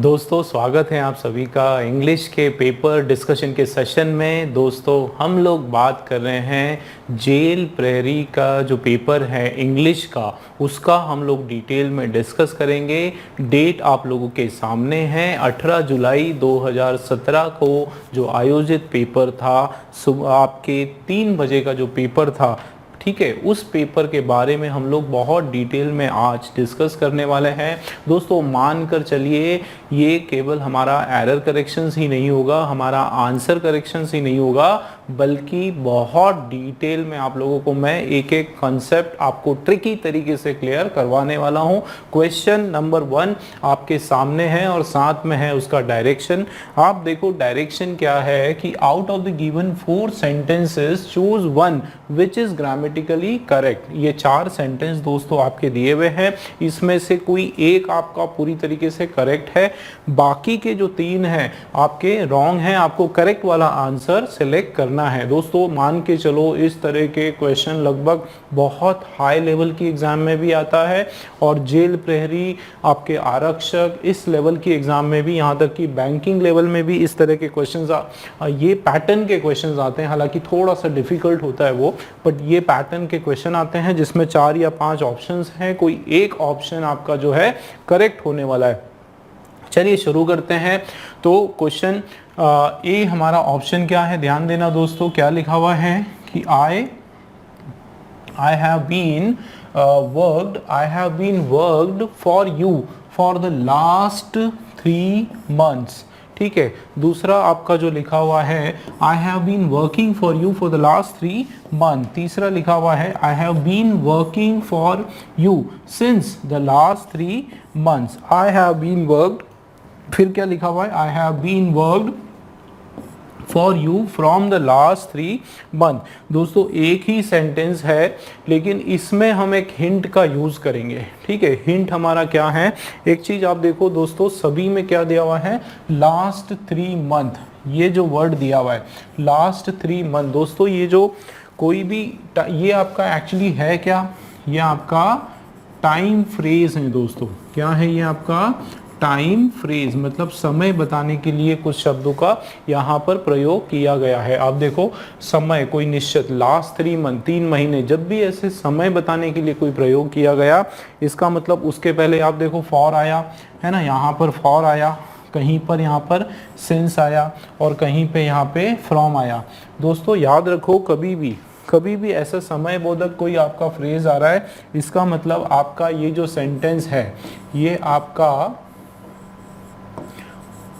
दोस्तों स्वागत है आप सभी का इंग्लिश के पेपर डिस्कशन के सेशन में। दोस्तों हम लोग बात कर रहे हैं जेल प्रेरी का जो पेपर है इंग्लिश का, उसका हम लोग डिटेल में डिस्कस करेंगे। डेट आप लोगों के सामने है 18 जुलाई 2017 को जो आयोजित पेपर था, सुबह आपके 3 बजे का जो पेपर था, ठीक है, उस पेपर के बारे में हम लोग बहुत डिटेल में आज डिस्कस करने वाले हैं। दोस्तों मान कर चलिए ये केवल हमारा एरर करेक्शंस ही नहीं होगा, हमारा आंसर करेक्शंस ही नहीं होगा, बल्कि बहुत डिटेल में आप लोगों को मैं एक एक कॉन्सेप्ट आपको ट्रिकी तरीके से क्लियर करवाने वाला हूं। क्वेश्चन नंबर 1 आपके सामने है और साथ में है उसका डायरेक्शन। आप देखो डायरेक्शन क्या है कि out of the given 4 sentences choose one which is grammatically correct. ये 4 सेंटेंस दोस्तों आपके दिए हुए हैं, इसमें से कोई एक आपका पूरी तरीके से करेक्ट है, बाकी के जो 3 हैं आपके रॉन्ग हैं। आपको करेक्ट वाला आंसर सिलेक्ट करना है। दोस्तों मान के चलो इस तरह के क्वेश्चन लगभग बहुत हाई लेवल की एग्जाम में भी आता है और जेल प्रहरी, आपके आरक्षक, इस लेवल की एग्जाम में भी, यहाँ तक कि बैंकिंग लेवल में भी इस तरह के क्वेश्चंस ये पैटर्न के क्वेश्चंस आते हैं। हालांकि थोड़ा सा डिफिकल्ट होता है वो, बट ये पैटर्न के क्वेश्चन आते हैं जिसमें 4 या 5 ऑप्शंस हैं, कोई एक ऑप्शन आपका जो है करेक्ट होने वाला है। चलिए शुरू करते हैं। तो क्वेश्चन ए हमारा ऑप्शन क्या है, ध्यान देना दोस्तों। क्या लिखा हुआ है कि I have been worked for you for the last 3 months। ठीक है, दूसरा आपका जो लिखा हुआ है I have been working for you for the last 3 months। तीसरा लिखा हुआ है I have been working for you since the last 3 months। I have been worked, फिर क्या लिखा हुआ है I have been worked for you from the last 3 months। दोस्तों एक ही सेंटेंस है, लेकिन इसमें हम एक हिंट का यूज करेंगे। ठीक है, हिंट हमारा क्या है, एक चीज आप देखो दोस्तों, सभी में क्या दिया हुआ है, लास्ट 3 month। ये जो वर्ड दिया हुआ है लास्ट 3 month, दोस्तों ये जो कोई भी, ये आपका एक्चुअली है क्या, ये आपका टाइम फ्रेज है दोस्तों। क्या है ये आपका टाइम फ्रेज, मतलब समय बताने के लिए कुछ शब्दों का यहाँ पर प्रयोग किया गया है। आप देखो समय कोई निश्चित, लास्ट 3 month 3 महीने, जब भी ऐसे समय बताने के लिए कोई प्रयोग किया गया, इसका मतलब उसके पहले आप देखो फॉर आया है ना, यहाँ पर फॉर आया, कहीं पर यहाँ पर सिंस आया और कहीं पे यहाँ पे फ्रॉम आया। दोस्तों याद रखो कभी भी ऐसा समय बोधक कोई आपका फ्रेज आ रहा है, इसका मतलब आपका ये जो सेंटेंस है ये आपका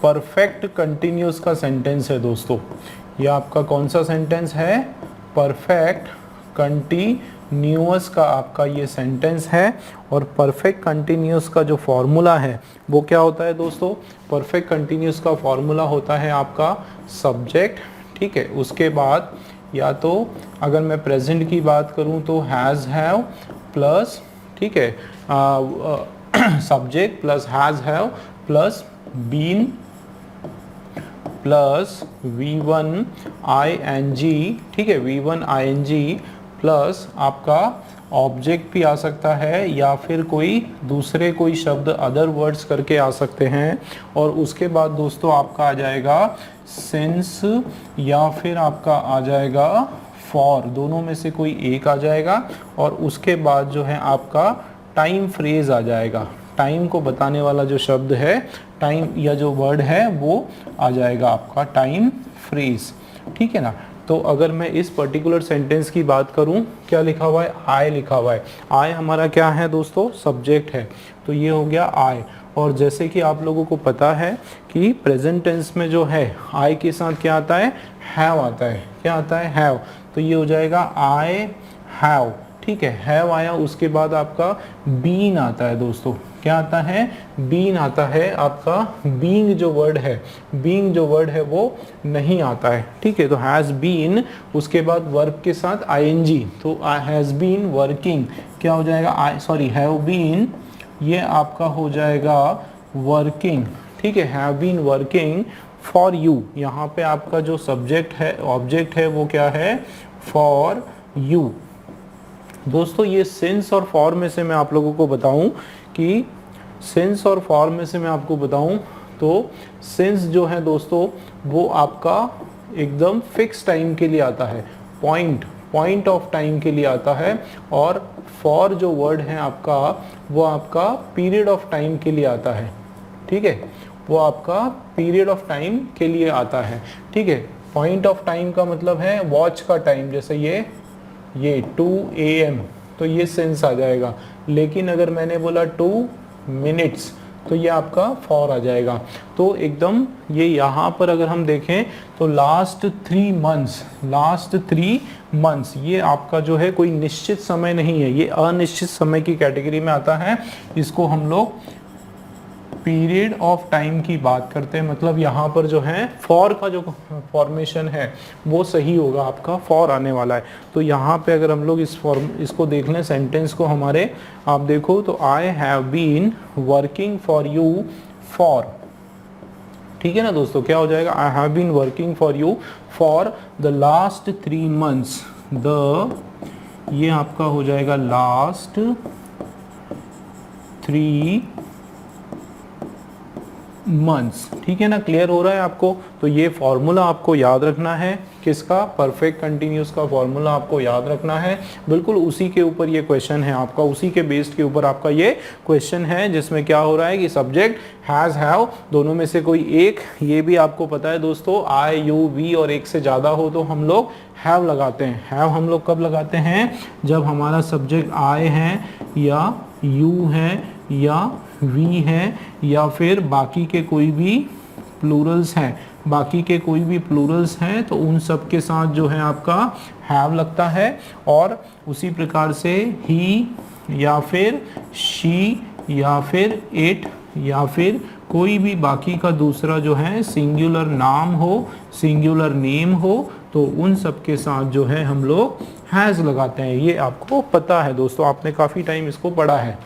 परफेक्ट कंटिन्यूस का सेंटेंस है दोस्तों। ये आपका कौन सा सेंटेंस है, परफेक्ट कंटिन्यूअस का आपका ये सेंटेंस है। और परफेक्ट कंटिन्यूअस का जो फॉर्मूला है वो क्या होता है दोस्तों, परफेक्ट कंटिन्यूअस का फॉर्मूला होता है आपका सब्जेक्ट। ठीक है, उसके बाद या तो अगर मैं प्रेजेंट की बात करूं तो हैज़ हैव प्लस, ठीक है, subject plus has have plus been plus V1 ing, ठीक है, V1 ing प्लस आपका ऑब्जेक्ट भी आ सकता है या फिर कोई दूसरे कोई शब्द अदर वर्ड्स करके आ सकते हैं। और उसके बाद दोस्तों आपका आ जाएगा सिंस या फिर आपका आ जाएगा फॉर, दोनों में से कोई एक आ जाएगा। और उसके बाद जो है आपका टाइम फ्रेज आ जाएगा, टाइम को बताने वाला जो शब्द है, टाइम या जो वर्ड है वो आ जाएगा आपका टाइम फ्रेज। ठीक है ना। तो अगर मैं इस पर्टिकुलर सेंटेंस की बात करूं, क्या लिखा हुआ है, आई लिखा हुआ है। आई हमारा क्या है दोस्तों, सब्जेक्ट है, तो ये हो गया आई। और जैसे कि आप लोगों को पता है कि प्रेजेंट टेंस में जो है आई के साथ क्या आता है, हैव आता है। क्या आता है, हैव। तो ये हो जाएगा आई हैव। ठीक है, हैव आया, उसके बाद आपका बीन आता है दोस्तों। क्या आता है, बीन आता है। आपका बीइंग जो वर्ड है वो नहीं आता है। ठीक है, तो हैज़ बीन, उसके बाद वर्ब के साथ आईएनजी, तो हैज़ बीन वर्किंग, क्या हो जाएगा, हैव बीन, ये आपका हो जाएगा वर्किंग। ठीक है, have been working for you, यहाँ पे आपका जो सब्जेक्ट है, ऑब्जेक्ट है, वो क्या है, फॉर यू। दोस्तों ये सिंस और फॉर में से मैं आप लोगों को बताऊं कि सिंस और फॉर में से मैं आपको बताऊं तो सिंस जो है दोस्तों वो आपका एकदम फिक्स टाइम के लिए आता है, पॉइंट ऑफ टाइम के लिए आता है, और फॉर जो वर्ड है आपका वो आपका पीरियड ऑफ टाइम के लिए आता है, ठीक है, वो आपका पीरियड ऑफ टाइम के लिए आता है, ठीक है। पॉइंट ऑफ टाइम का मतलब है वॉच का टाइम, जैसे ये 2 AM, तो ये सिंस आ जाएगा। लेकिन अगर मैंने बोला 2 मिनट्स तो ये आपका फॉर आ जाएगा। तो एकदम ये यहाँ पर अगर हम देखें तो लास्ट 3 मंथ्स ये आपका जो है कोई निश्चित समय नहीं है, ये अनिश्चित समय की कैटेगरी में आता है। इसको हम लोग पीरियड ऑफ टाइम की बात करते हैं, मतलब यहाँ पर जो है फॉर का जो फॉर्मेशन है वो सही होगा, आपका फॉर आने वाला है। तो यहाँ पे अगर हम लोग इसको देख लें सेंटेंस को हमारे, आप देखो तो I have been working for you for, ठीक है ना दोस्तों, क्या हो जाएगा, I have been working for you for the last 3 months, ये आपका हो जाएगा लास्ट 3 मंथ्स, ठीक है ना, क्लियर हो रहा है आपको। तो ये फॉर्मूला आपको याद रखना है, किसका, परफेक्ट कंटिन्यूस का फॉर्मूला आपको याद रखना है। बिल्कुल उसी के ऊपर ये क्वेश्चन है आपका, उसी के बेस्ड के ऊपर आपका ये क्वेश्चन है, जिसमें क्या हो रहा है कि सब्जेक्ट हैज हैव दोनों में से कोई एक, ये भी आपको पता है दोस्तों, आई यू वी और एक से ज़्यादा हो तो हम लोग हैव लगाते हैं। हैव हम लोग कब लगाते हैं, जब हमारा सब्जेक्ट आई है या यू है या वी है या फिर बाकी के कोई भी प्लूरल्स हैं, तो उन सब के साथ जो है आपका हैव लगता है। और उसी प्रकार से ही या फिर शी या फिर इट या फिर कोई भी बाकी का दूसरा जो है सिंगुलर नाम हो, सिंगुलर नेम हो, तो उन सब के साथ जो है हम लोग हैज़ लगाते हैं। ये आपको पता है दोस्तों, आपने काफ़ी टाइम इसको पढ़ा है।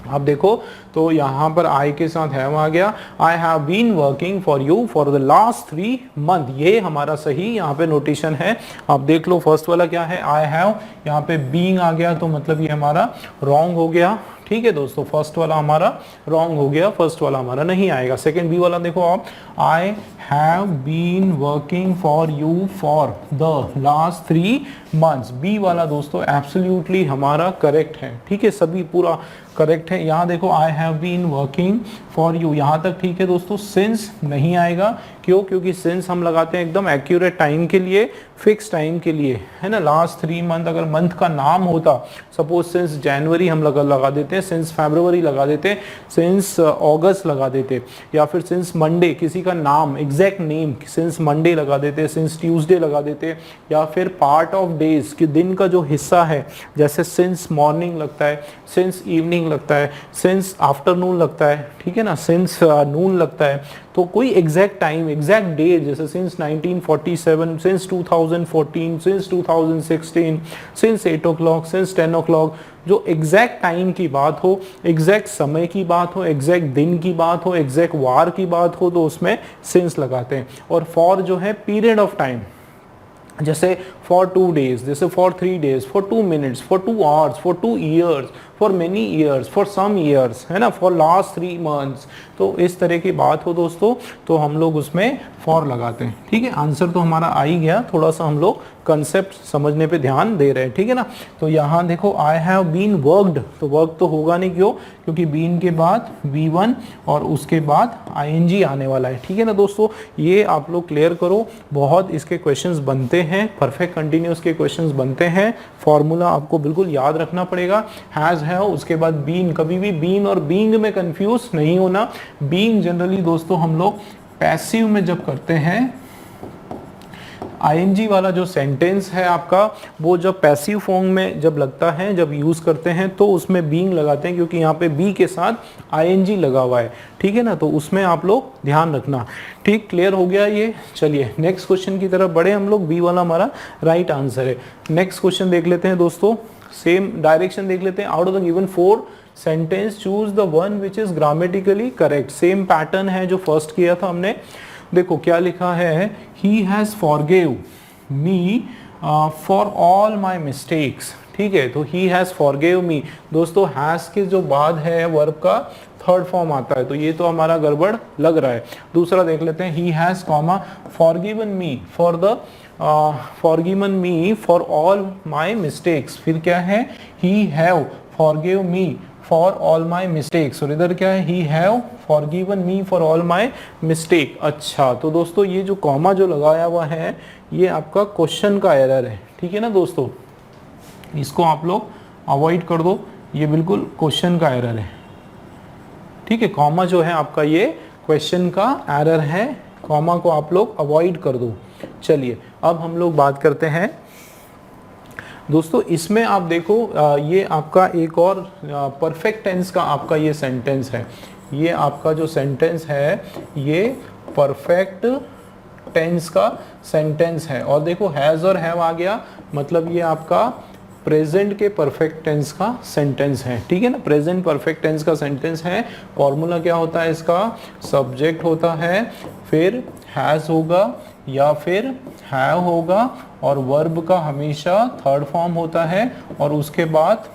आप देखो तो यहाँ पर आई के साथ हैव आ गया, I have been working for you for the last 3 month, ये हमारा सही यहाँ पे नोटेशन है। आप देख लो फर्स्ट वाला क्या है, आई हैव, यहाँ पे बीइंग आ गया तो मतलब ये हमारा रॉन्ग हो गया, ठीक है दोस्तों, फर्स्ट वाला हमारा रॉन्ग हो गया, फर्स्ट वाला हमारा नहीं आएगा। सेकंड बी वाला देखो आप, I have been working for you for the last 3 months, B वाला दोस्तों एब्सोल्युटली हमारा करेक्ट है, ठीक है, सभी पूरा करेक्ट है। यहाँ देखो I have been working for you, यहाँ तक ठीक है दोस्तों। सिंस नहीं आएगा, क्यों, क्योंकि सिंस हम लगाते हैं एकदम एक्यूरेट टाइम के लिए, फिक्स टाइम के लिए, है ना। लास्ट 3 मंथ अगर मंथ का नाम होता, सपोज सिंस जनवरी हम लगा देते हैं, सिंस फरवरी लगा देते, सिंस अगस्त लगा देते, या फिर सिंस मंडे किसी का नाम एग्जैक्ट नेम सिंस मंडे लगा देते, सिंस ट्यूसडे लगा देते, या फिर पार्ट ऑफ डेज कि दिन का जो हिस्सा है, जैसे सिंस मॉर्निंग लगता है, सिंस इवनिंग लगता है, सिंस आफ्टरनून लगता है, ठीक है ना, सिंस नून लगता है। तो कोई एग्जैक्ट टाइम, एग्जैक्ट डेट, जैसे since 1947, since 2014, since 2016, since 8 o'clock, since 10 o'clock, जो एग्जैक्ट टाइम की बात हो, एग्जैक्ट समय की बात हो, एग्जैक्ट दिन की बात हो, एग्जैक्ट वार की बात हो, तो उसमें सिंस लगाते हैं। और फॉर जो है पीरियड ऑफ टाइम, जैसे फॉर 2 days, जैसे for 3 days, for 2 minutes, for 2 hours, for 2 years, for many years, for some years, है ना, फॉर लास्ट 3 months, तो इस तरह की बात हो दोस्तों तो हम लोग उसमें फॉर लगाते हैं, ठीक है। आंसर तो हमारा आ ही गया, थोड़ा सा हम लोग कंसेप्ट समझने पे ध्यान दे रहे हैं, ठीक है ना। तो यहाँ देखो आई हैव बीन वर्कड, तो वर्क तो होगा नहीं, क्यों, क्योंकि बीन के बाद V1 और उसके बाद ING आने वाला है, ठीक है ना दोस्तों। ये आप लोग क्लियर करो, बहुत इसके क्वेश्चंस बनते हैं, परफेक्ट कंटिन्यूस के क्वेश्चंस बनते हैं। फॉर्मूला आपको बिल्कुल याद रखना पड़ेगा, हैज है, उसके बाद बीन, कभी भी बीन और बीइंग में कंफ्यूज नहीं होना। बीइंग जनरली दोस्तों हम लोग पैसिव में जब करते हैं, ING वाला जो सेंटेंस है आपका, वो जब पैसिव फॉर्म में जब लगता है, जब यूज करते हैं तो उसमें बीइंग लगाते हैं, क्योंकि यहाँ पे बी के साथ ING लगा हुआ है, ठीक है ना। तो उसमें आप लोग ध्यान रखना, ठीक, क्लियर हो गया ये। चलिए नेक्स्ट क्वेश्चन की तरफ बढ़े हम लोग, बी वाला हमारा राइट आंसर है। नेक्स्ट क्वेश्चन देख लेते हैं दोस्तों, सेम डायरेक्शन देख लेते हैं। Out of the given 4 sentence choose the one which is grammatically correct, same pattern है जो फर्स्ट किया था हमने। देखो क्या लिखा है, he has forgive me for all my mistakes, ठीक है, तो ही हैज़ फॉरगिव मी। दोस्तों हैज़ के जो बाद है वर्ब का थर्ड फॉर्म आता है, तो ये तो हमारा गड़बड़ लग रहा है। दूसरा देख लेते हैं, he has comma forgiven me for the forgiven me for all my mistakes. फिर क्या है, he have forgive me for all my mistakes, और इधर क्या है, he have forgiven me for all my mistake. अच्छा, तो दोस्तों ये जो कॉमा जो लगाया हुआ है ये आपका क्वेश्चन का एरर है, ठीक है ना दोस्तों, इसको आप लोग अवॉइड कर दो, ये बिल्कुल क्वेश्चन का एरर है, ठीक है। कॉमा जो है आपका ये क्वेश्चन का एरर है, कॉमा को आप लोग अवॉइड कर दो। चलिए अब हम लोग बात करते हैं दोस्तों, इसमें आप देखो ये आपका एक और परफेक्ट टेंस का आपका ये सेंटेंस है, ये आपका जो सेंटेंस है ये परफेक्ट टेंस का सेंटेंस है। और देखो हैज़ और हैव आ गया, मतलब ये आपका प्रेजेंट के परफेक्ट टेंस का सेंटेंस है, ठीक है ना, प्रेजेंट परफेक्ट टेंस का सेंटेंस है। फॉर्मूला क्या होता है इसका, सब्जेक्ट होता है, फिर हैज़ होगा या फिर हैव होगा, और वर्ब का हमेशा थर्ड फॉर्म होता है, और उसके बाद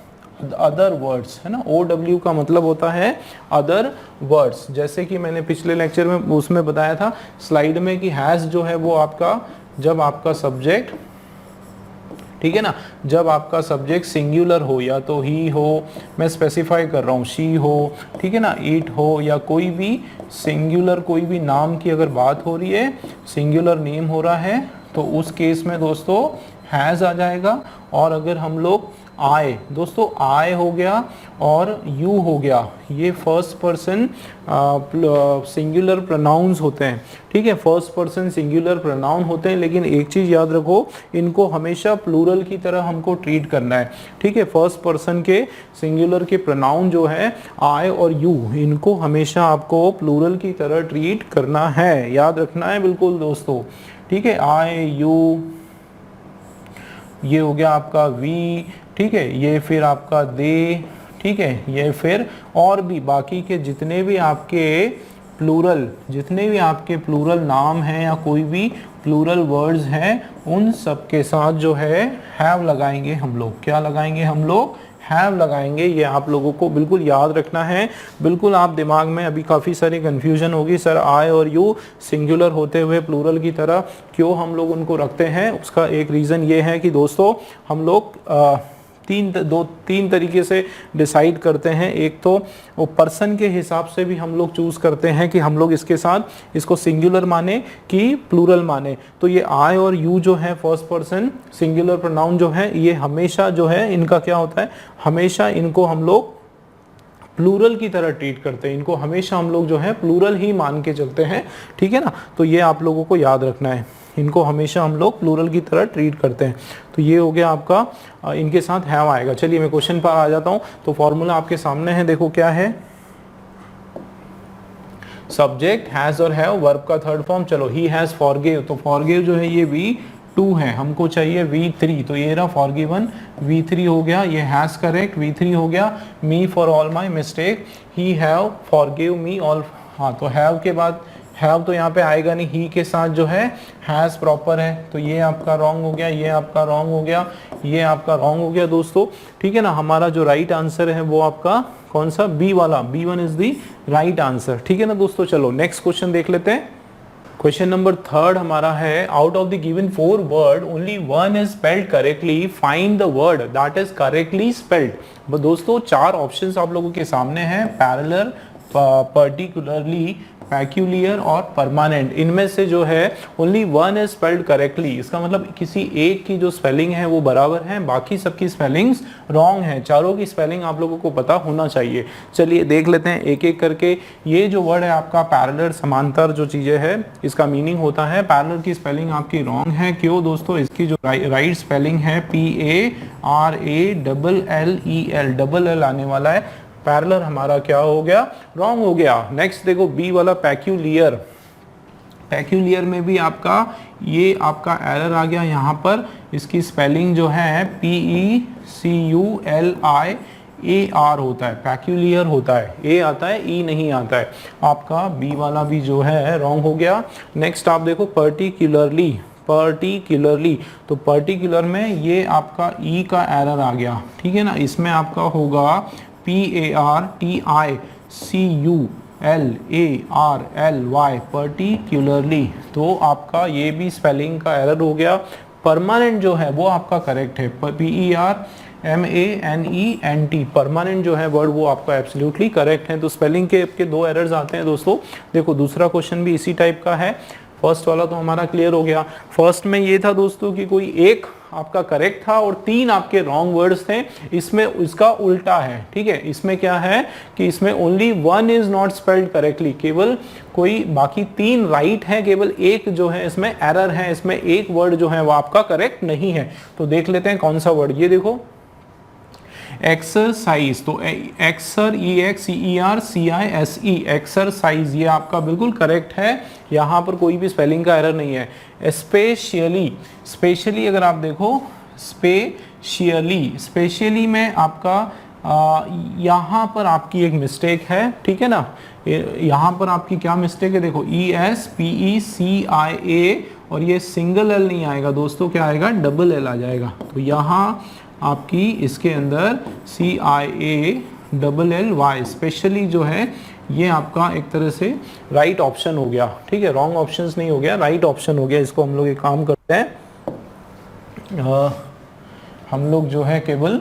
अदर वर्ड्स, है ना, OW का मतलब होता है अदर वर्ड्स। जैसे कि मैंने पिछले लेक्चर में उसमें बताया था स्लाइड में कि हैज़ जो है वो आपका जब आपका सब्जेक्ट, ठीक है ना, जब आपका सब्जेक्ट सिंगुलर हो, या तो ही हो, मैं स्पेसिफाई कर रहा हूँ, शी हो, ठीक है ना, इट हो, या कोई भी सिंगुलर कोई भी नाम की अगर बात हो रही है, सिंगुलर नेम हो रहा है, तो उस केस में दोस्तों हैज़ आ जाएगा। और अगर हम लोग आए, दोस्तों आए हो गया और यू हो गया, ये फर्स्ट पर्सन सिंगुलर प्रोनाउंस होते हैं, ठीक है, फर्स्ट पर्सन सिंगुलर प्रोनाउन होते हैं, लेकिन एक चीज़ याद रखो, इनको हमेशा प्लूरल की तरह हमको ट्रीट करना है, ठीक है। फर्स्ट पर्सन के सिंगुलर के प्रोनाउन जो है आई और यू, इनको हमेशा आपको प्लूरल की तरह ट्रीट करना है, याद रखना है बिल्कुल दोस्तों, ठीक है। आई यू, ये हो गया आपका वी, ठीक है, ये फिर आपका दे, ठीक है, ये फिर और भी बाकी के जितने भी आपके प्लूरल नाम हैं या कोई भी प्लूरल वर्ड्स हैं, उन सब के साथ जो है हैव लगाएंगे हम लोग। क्या लगाएंगे हम लोग, हैव लगाएंगे। ये आप लोगों को बिल्कुल याद रखना है। बिल्कुल आप दिमाग में अभी काफ़ी सारी कन्फ्यूजन होगी, सर आई और यू सिंगुलर होते हुए प्लूरल की तरह क्यों हम लोग उनको रखते हैं। उसका एक रीज़न ये है कि दोस्तों हम लोग तीन तरीके से डिसाइड करते हैं। एक तो वो पर्सन के हिसाब से भी हम लोग चूज़ करते हैं कि हम लोग इसके साथ इसको सिंगुलर माने कि प्लूरल माने। तो ये आई और यू जो है फर्स्ट पर्सन सिंगुलर प्रोनाउन जो है, ये हमेशा जो है इनका क्या होता है, हमेशा इनको हम लोग प्लूरल की तरह ट्रीट करते हैं, इनको हमेशा हम लोग जो है प्लूरल ही मान के चलते हैं, ठीक है ना। तो ये आप लोगों को याद रखना है, इनको हमेशा हम लोग प्लूरल की तरह ट्रीट करते हैं। तो ये हो गया आपका, इनके साथ हैव आएगा। चलिए मैं क्वेश्चन पर आ जाता हूँ। तो फॉर्मूला आपके सामने है, देखो क्या है, सब्जेक्ट हैज और हैव, वर्ब का थर्ड फॉर्म। चलो ही हैज फॉरगिव, तो फॉरगिव जो है ये V2 है, हमको चाहिए V3, तो ये रहा फॉरगिवन V3 हो गया, ये हैज करेक्ट V3 हो गया। Me for all my mistake, he have forgive me all, हाँ तो हैव के बाद हैव तो यहाँ पे आएगा नहीं, ही के साथ जो है हैज़ प्रॉपर है, तो ये आपका रॉन्ग हो गया, ये आपका रॉन्ग हो गया, ये आपका रॉन्ग हो गया दोस्तों, ठीक है ना। हमारा जो राइट आंसर है वो आपका कौन सा, बी वाला, B1 is the right answer, ठीक है ना दोस्तों। चलो नेक्स्ट क्वेश्चन देख लेते हैं। क्वेश्चन नंबर 3 हमारा है, out of the given 4 word only 1 is spelled correctly, find the word that is correctly spelled. दोस्तों 4 ऑप्शंस आप लोगों के सामने हैं, पैरेलल, पर्टिकुलरली, पैक्यूलियर और परमानेंट। इनमें से जो है ओनली 1 इज स्पेल्ड करेक्टली, इसका मतलब किसी एक की जो स्पेलिंग है वो बराबर है, बाकी सबकी स्पेलिंग्स रॉन्ग है। चारों की स्पेलिंग आप लोगों को पता होना चाहिए। चलिए देख लेते हैं एक एक करके। ये जो वर्ड है आपका पैरेलल, समांतर जो चीजें है, इसका मीनिंग होता है, पैरेलल की स्पेलिंग आपकी रॉन्ग है। क्यों दोस्तों, इसकी जो राइट स्पेलिंग है PARALLEL, डबल एल आने वाला है। पैरेलल हमारा क्या हो गया, रॉन्ग हो गया। नेक्स्ट देखो बी वाला पैक्यूलियर, पैक्यूलियर में भी आपका ये आपका एरर आ गया यहाँ पर। इसकी स्पेलिंग जो है PECULIAR होता है, पैक्यूलियर होता है, ए आता है, ई नहीं आता है। आपका बी वाला भी जो है रॉन्ग हो गया। नेक्स्ट आप देखो पर्टिकुलरली, पर्टिकुलरली। तो पर्टिकुलर में ये आपका ई का एरर आ गया, ठीक है ना। इसमें आपका होगा PARTICULARLY, पर्टिकुलरली। तो आपका ये भी स्पेलिंग का एरर हो गया। परमानेंट जो है वो आपका करेक्ट है, PERMANENT, परमानेंट जो है वर्ड वो आपका एब्सोल्युटली करेक्ट है। तो स्पेलिंग के आपके दो एरर्स आते हैं दोस्तों। देखो दूसरा क्वेश्चन भी इसी टाइप का है। फर्स्ट वाला तो हमारा क्लियर हो गया। फर्स्ट में ये था दोस्तों कि कोई एक आपका करेक्ट था और 3 आपके रॉन्ग वर्ड्स थे। इसमें इसका उल्टा है, ठीक है। इसमें क्या है कि इसमें only 1 is not spelled correctly, केवल कोई बाकी 3 राइट है, केवल एक जो है इसमें एरर है, इसमें एक वर्ड जो है वो आपका करेक्ट नहीं है। तो देख लेते हैं कौन सा वर्ड। ये देखो एक्सरसाइज, तो एक्सर EXERCISE, एक्सरसाइज, ये आपका बिल्कुल करेक्ट है। यहाँ पर कोई भी स्पेलिंग का एरर नहीं है। स्पेशली, स्पेशली अगर आप देखो स्पेशली में आपका यहाँ पर आपकी एक मिस्टेक है, ठीक है ना। यहाँ पर आपकी क्या मिस्टेक है, देखो ESPECIA और ये सिंगल एल नहीं आएगा दोस्तों, क्या आएगा, डबल एल आ जाएगा। तो यहाँ आपकी इसके अंदर CIALLY, स्पेशली जो है ये आपका एक तरह से राइट ऑप्शन हो गया, ठीक है। रॉन्ग ऑप्शंस नहीं हो गया, राइट ऑप्शन हो गया। इसको हम लोग एक काम करते हैं, हम लोग जो है केवल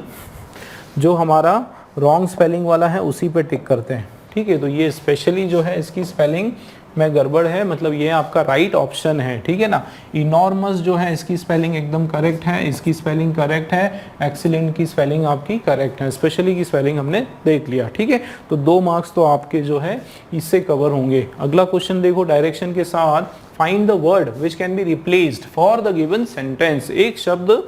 जो हमारा रॉन्ग स्पेलिंग वाला है उसी पे टिक करते हैं, ठीक है। तो ये स्पेशली जो है इसकी स्पेलिंग में गड़बड़ है, मतलब ये आपका राइट ऑप्शन है, ठीक है ना। इनॉर्मस जो है इसकी स्पेलिंग एकदम करेक्ट है, इसकी स्पेलिंग करेक्ट है, एक्सीलेंट की स्पेलिंग आपकी करेक्ट है, स्पेशली की स्पेलिंग हमने देख लिया, ठीक है। तो 2 मार्क्स तो आपके जो है इससे कवर होंगे। अगला क्वेश्चन देखो डायरेक्शन के साथ, find the word which can be replaced for the given sentence. एक शब्द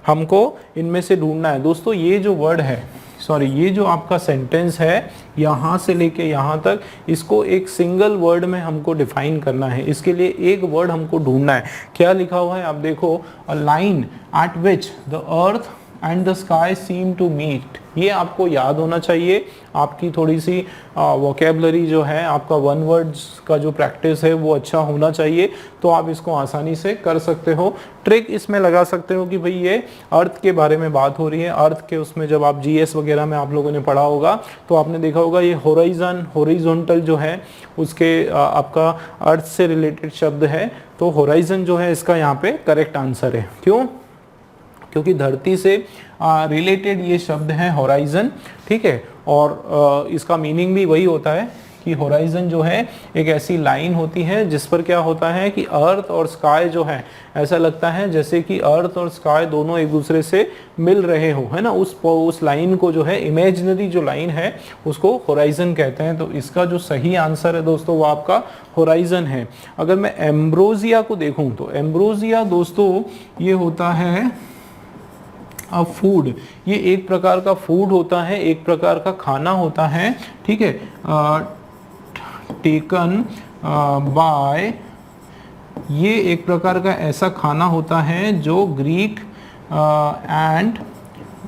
हमको इनमें से ढूंढना है दोस्तों। ये जो वर्ड है, सॉरी, ये जो आपका सेंटेंस है यहाँ से लेके यहाँ तक, इसको एक सिंगल वर्ड में हमको डिफाइन करना है। इसके लिए एक वर्ड हमको ढूंढना है। क्या लिखा हुआ है आप देखो, a line at which the earth and the sky seem to meet. ये आपको याद होना चाहिए। आपकी थोड़ी सी वोकेबलरी जो है, आपका 1 वर्ड्स का जो प्रैक्टिस है वो अच्छा होना चाहिए, तो आप इसको आसानी से कर सकते हो। ट्रिक इसमें लगा सकते हो कि भाई ये अर्थ के बारे में बात हो रही है। अर्थ के उसमें जब आप GS वगैरह में आप लोगों ने पढ़ा होगा तो आपने देखा होगा ये होराइजन, हॉरिजॉन्टल जो है उसके आपका अर्थ से रिलेटेड शब्द है। तो होराइजन जो है इसका यहाँ पे करेक्ट आंसर है। क्यों? क्योंकि धरती से रिलेटेड ये शब्द है होराइजन, ठीक है। और इसका मीनिंग भी वही होता है कि होराइजन जो है एक ऐसी लाइन होती है जिस पर क्या होता है कि अर्थ और स्काई जो है, ऐसा लगता है जैसे कि अर्थ और स्काई दोनों एक दूसरे से मिल रहे हो, है ना। उस लाइन को जो है, इमेजिनरी जो लाइन है, उसको होराइजन कहते हैं। तो इसका जो सही आंसर है दोस्तों वो आपका होराइजन है। अगर मैं एम्ब्रोजिया को देखूं तो एम्ब्रोजिया दोस्तों ये होता है फूड। ये एक प्रकार का फूड होता है, एक प्रकार का खाना होता है, ठीक है। टेकन बाय, ये एक प्रकार का ऐसा खाना होता है जो ग्रीक एंड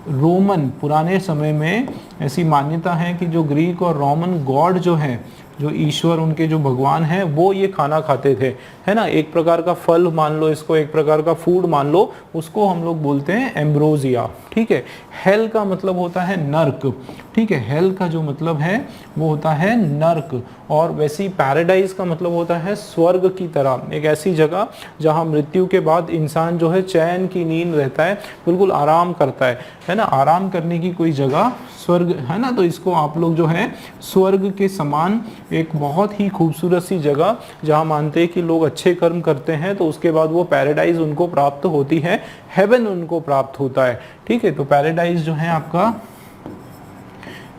रोमन, पुराने समय में ऐसी मान्यता है कि जो ग्रीक और रोमन गॉड जो है, जो ईश्वर, उनके जो भगवान हैं, वो ये खाना खाते थे, है ना। एक प्रकार का फल मान लो इसको, एक प्रकार का फूड मान लो, उसको हम लोग बोलते हैं एम्ब्रोजिया, ठीक है। हेल का मतलब होता है नर्क, ठीक है। हेल का जो मतलब है वो होता है नर्क। और वैसे ही पैराडाइज का मतलब होता है स्वर्ग की तरह, एक ऐसी जगह जहाँ मृत्यु के बाद इंसान जो है चैन की नींद रहता है, बिल्कुल आराम करता है ना। आराम करने की कोई जगह स्वर्ग, है ना। तो इसको आप लोग जो है स्वर्ग के समान एक बहुत ही खूबसूरत सी जगह, जहाँ मानते हैं कि लोग अच्छे कर्म करते हैं तो उसके बाद वो पैराडाइज उनको प्राप्त होती है, हेवन उनको प्राप्त होता है, ठीक है। तो पैराडाइज जो है आपका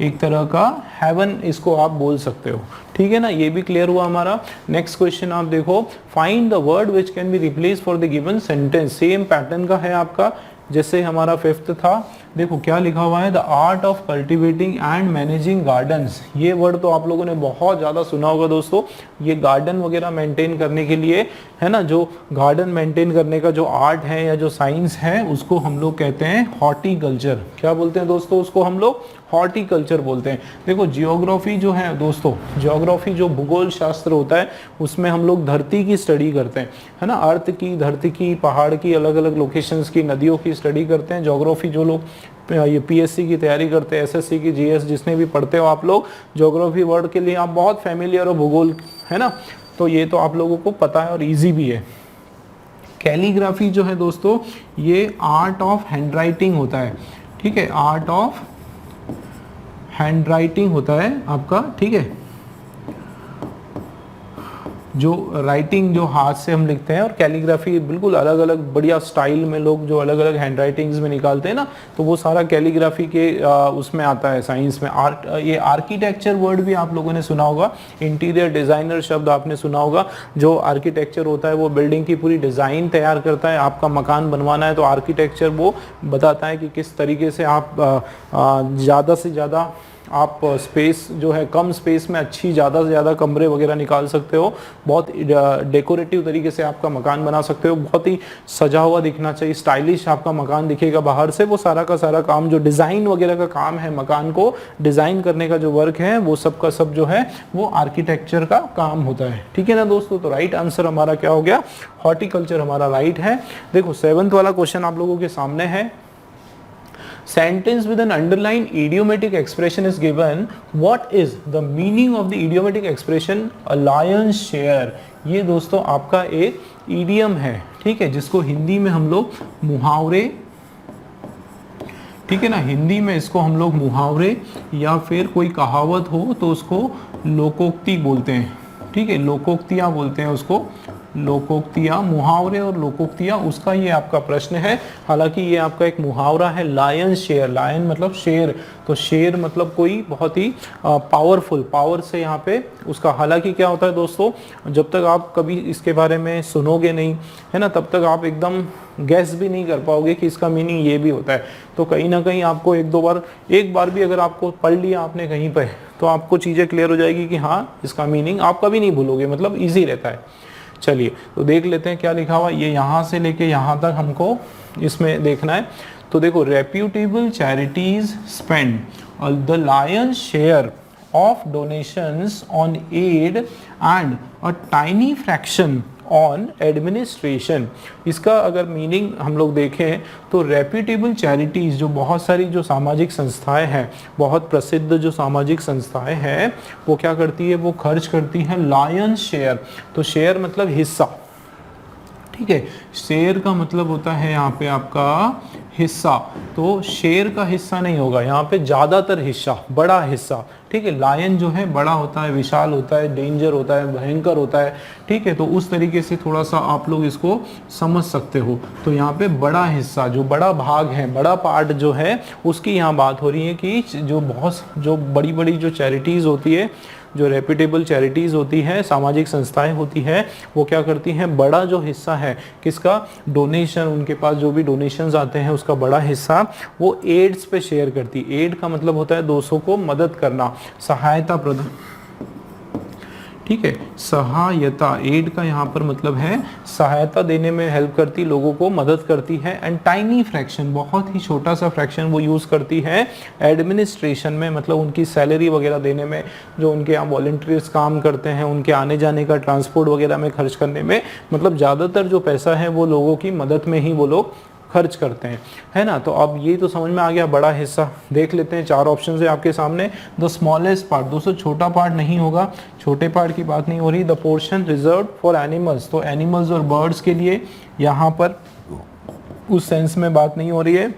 एक तरह का हेवन, इसको आप बोल सकते हो, ठीक है ना। ये भी क्लियर हुआ हमारा। नेक्स्ट क्वेश्चन आप देखो, find the word which can be replace for the given sentence. Same pattern का है आपका जैसे हमारा 5th था। देखो क्या लिखा हुआ है, the art of cultivating and managing gardens. ये वर्ड तो आप लोगों ने बहुत ज़्यादा सुना होगा दोस्तों। ये गार्डन वगैरह मेंटेन करने के लिए, है ना, जो गार्डन मेंटेन करने का जो आर्ट है या जो साइंस है उसको हम लोग कहते हैं हॉर्टिकल्चर। क्या बोलते हैं दोस्तों उसको हम लोग? हॉर्टिकल्चर बोलते हैं। देखो जियोग्राफी जो है दोस्तों, जियोग्राफी जो भूगोल शास्त्र होता है उसमें हम लोग धरती की स्टडी करते हैं, है ना, अर्थ की, धरती की, पहाड़ की, अलग अलग लोकेशंस की, नदियों की स्टडी करते हैं। ज्योग्राफी जो लोग ये पीएससी की तैयारी करते हैं, एसएससी की, जीएस जिसने भी पढ़ते हो आप लोग, ज्योग्राफी वर्ड के लिए आप बहुत फैमिलियर हो, भूगोल, है ना, तो ये तो आप लोगों को पता है और इजी भी है। कैलीग्राफी जो है दोस्तों ये आर्ट ऑफ हैंडराइटिंग होता है, ठीक है, आर्ट ऑफ हैंडराइटिंग होता है आपका, ठीक है, जो राइटिंग जो हाथ से हम लिखते हैं। और कैलीग्राफी बिल्कुल अलग अलग बढ़िया स्टाइल में लोग जो अलग अलग हैंड राइटिंग्स में निकालते हैं ना, तो वो सारा कैलीग्राफी के उसमें आता है, साइंस में। आर्ट, ये आर्किटेक्चर वर्ड भी आप लोगों ने सुना होगा, इंटीरियर डिजाइनर शब्द आपने सुना होगा। जो आर्किटेक्चर होता है वो बिल्डिंग की पूरी डिज़ाइन तैयार करता है। आपका मकान बनवाना है तो आर्किटेक्चर वो बताता है कि किस तरीके से आप ज़्यादा से ज़्यादा आप स्पेस जो है, कम स्पेस में अच्छी ज़्यादा से ज़्यादा कमरे वगैरह निकाल सकते हो, बहुत डेकोरेटिव तरीके से आपका मकान बना सकते हो, बहुत ही सजा हुआ दिखना चाहिए, स्टाइलिश आपका मकान दिखेगा बाहर से। वो सारा का सारा काम जो डिज़ाइन वगैरह का काम है, मकान को डिज़ाइन करने का जो वर्क है, वो सब का सब जो है वो आर्किटेक्चर का काम होता है, ठीक है ना दोस्तों। तो राइट आंसर हमारा क्या हो गया, हॉर्टिकल्चर हमारा राइट है। देखो 7th वाला क्वेश्चन आप लोगों के सामने है। Sentence with an underlined idiomatic expression is given. What is the meaning of the idiomatic expression a lion's share? ये दोस्तों आपका एक idiom है, ठीक है, जिसको हिंदी में हम लोग मुहावरे, ठीक है ना, हिंदी में इसको हम लोग मुहावरे या फिर कोई कहावत हो तो उसको लोकोक्ति बोलते हैं, ठीक है, लोकोक्तियाँ बोलते हैं उसको, लोकोक्तियाँ, मुहावरे और लोकोक्तियाँ, उसका ये आपका प्रश्न है। हालांकि ये आपका एक मुहावरा है, लायन शेयर, लायन मतलब शेर, तो शेर मतलब कोई बहुत ही पावरफुल, पावर से यहाँ पे उसका। हालांकि क्या होता है दोस्तों, जब तक आप कभी इसके बारे में सुनोगे नहीं, है ना, तब तक आप एकदम गैस भी नहीं कर पाओगे कि इसका मीनिंग ये भी होता है। तो कहीं ना कहीं आपको एक बार भी अगर आपको पढ़ लिया आपने कहीं पर, तो आपको चीज़ें क्लियर हो जाएगी कि हाँ इसका मीनिंग आप कभी नहीं भूलोगे, मतलब ईजी रहता है। चलिए तो देख लेते हैं क्या लिखा हुआ, ये यहाँ से लेके यहाँ तक हमको इसमें देखना है। तो देखो, reputable charities spend the lion's share of donations on aid and a tiny fraction on administration. इसका अगर मीनिंग हम लोग देखें तो रेप्यूटेबल चैरिटीज़, जो बहुत सारी जो सामाजिक संस्थाएं हैं, बहुत प्रसिद्ध जो सामाजिक संस्थाएं हैं, वो क्या करती है, वो खर्च करती हैं लायंस शेयर। तो शेयर मतलब हिस्सा, ठीक है, शेयर का मतलब होता है यहाँ पे आपका हिस्सा, तो शेर का हिस्सा नहीं होगा यहाँ पे, ज़्यादातर हिस्सा, बड़ा हिस्सा, ठीक है। लायन जो है बड़ा होता है, विशाल होता है, डेंजर होता है, भयंकर होता है, ठीक है। तो उस तरीके से थोड़ा सा आप लोग इसको समझ सकते हो। तो यहाँ पे बड़ा हिस्सा, जो बड़ा भाग है, बड़ा पार्ट जो है, उसकी यहाँ बात हो रही है कि जो बड़ी बड़ी जो चैरिटीज़ होती है, जो रेप्यूटेबल चैरिटीज़ होती है, सामाजिक संस्थाएं होती हैं, वो क्या करती हैं, बड़ा जो हिस्सा है किसका, डोनेशन, उनके पास जो भी डोनेशंस आते हैं उसका बड़ा हिस्सा वो एड्स पे शेयर करती। एड का मतलब होता है दोस्तों को मदद करना, सहायता प्रदान, ठीक है, सहायता, एड का यहाँ पर मतलब है सहायता देने में हेल्प करती, लोगों को मदद करती है। एंड टाइनी फ्रैक्शन, बहुत ही छोटा सा फ्रैक्शन वो यूज़ करती है एडमिनिस्ट्रेशन में, मतलब उनकी सैलरी वगैरह देने में, जो उनके यहाँ वॉलंटियर्स काम करते हैं उनके आने जाने का, ट्रांसपोर्ट वगैरह में खर्च करने में, मतलब ज़्यादातर जो पैसा है वो लोगों की मदद में ही वो लोग खर्च करते हैं, है ना। तो अब ये तो समझ में आ गया, बड़ा हिस्सा। देख लेते हैं, 4 ऑप्शन है आपके सामने। द स्मॉलेस्ट पार्ट, दोस्तों छोटा पार्ट नहीं होगा, छोटे पार्ट की बात नहीं हो रही। The portion reserve for animals, तो एनिमल्स और बर्ड्स के लिए यहाँ पर उस सेंस में बात नहीं हो रही है।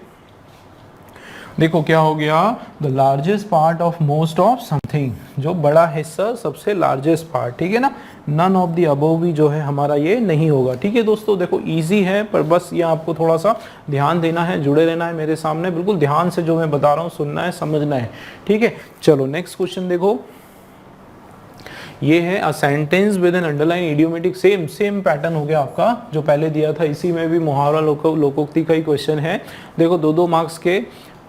देखो क्या हो गया, the largest part of most of something, जो बड़ा हिस्सा, सबसे लार्जेस्ट पार्ट, ठीक है ना। नन ऑफ द अबव भी जो है हमारा ये नहीं होगा, ठीक है दोस्तों। देखो इजी है, पर बस ये आपको थोड़ा सा ध्यान देना है, जुड़े रहना है मेरे सामने, बिल्कुल ध्यान से जो मैं बता रहा हूँ सुनना है, समझना है, ठीक है। चलो नेक्स्ट क्वेश्चन देखो, ये है a sentence with an underline idiomatic, same pattern हो गया आपका जो पहले दिया था, इसी में भी मुहावरा लोकोक्ति का ही क्वेश्चन है। देखो 2-2 मार्क्स के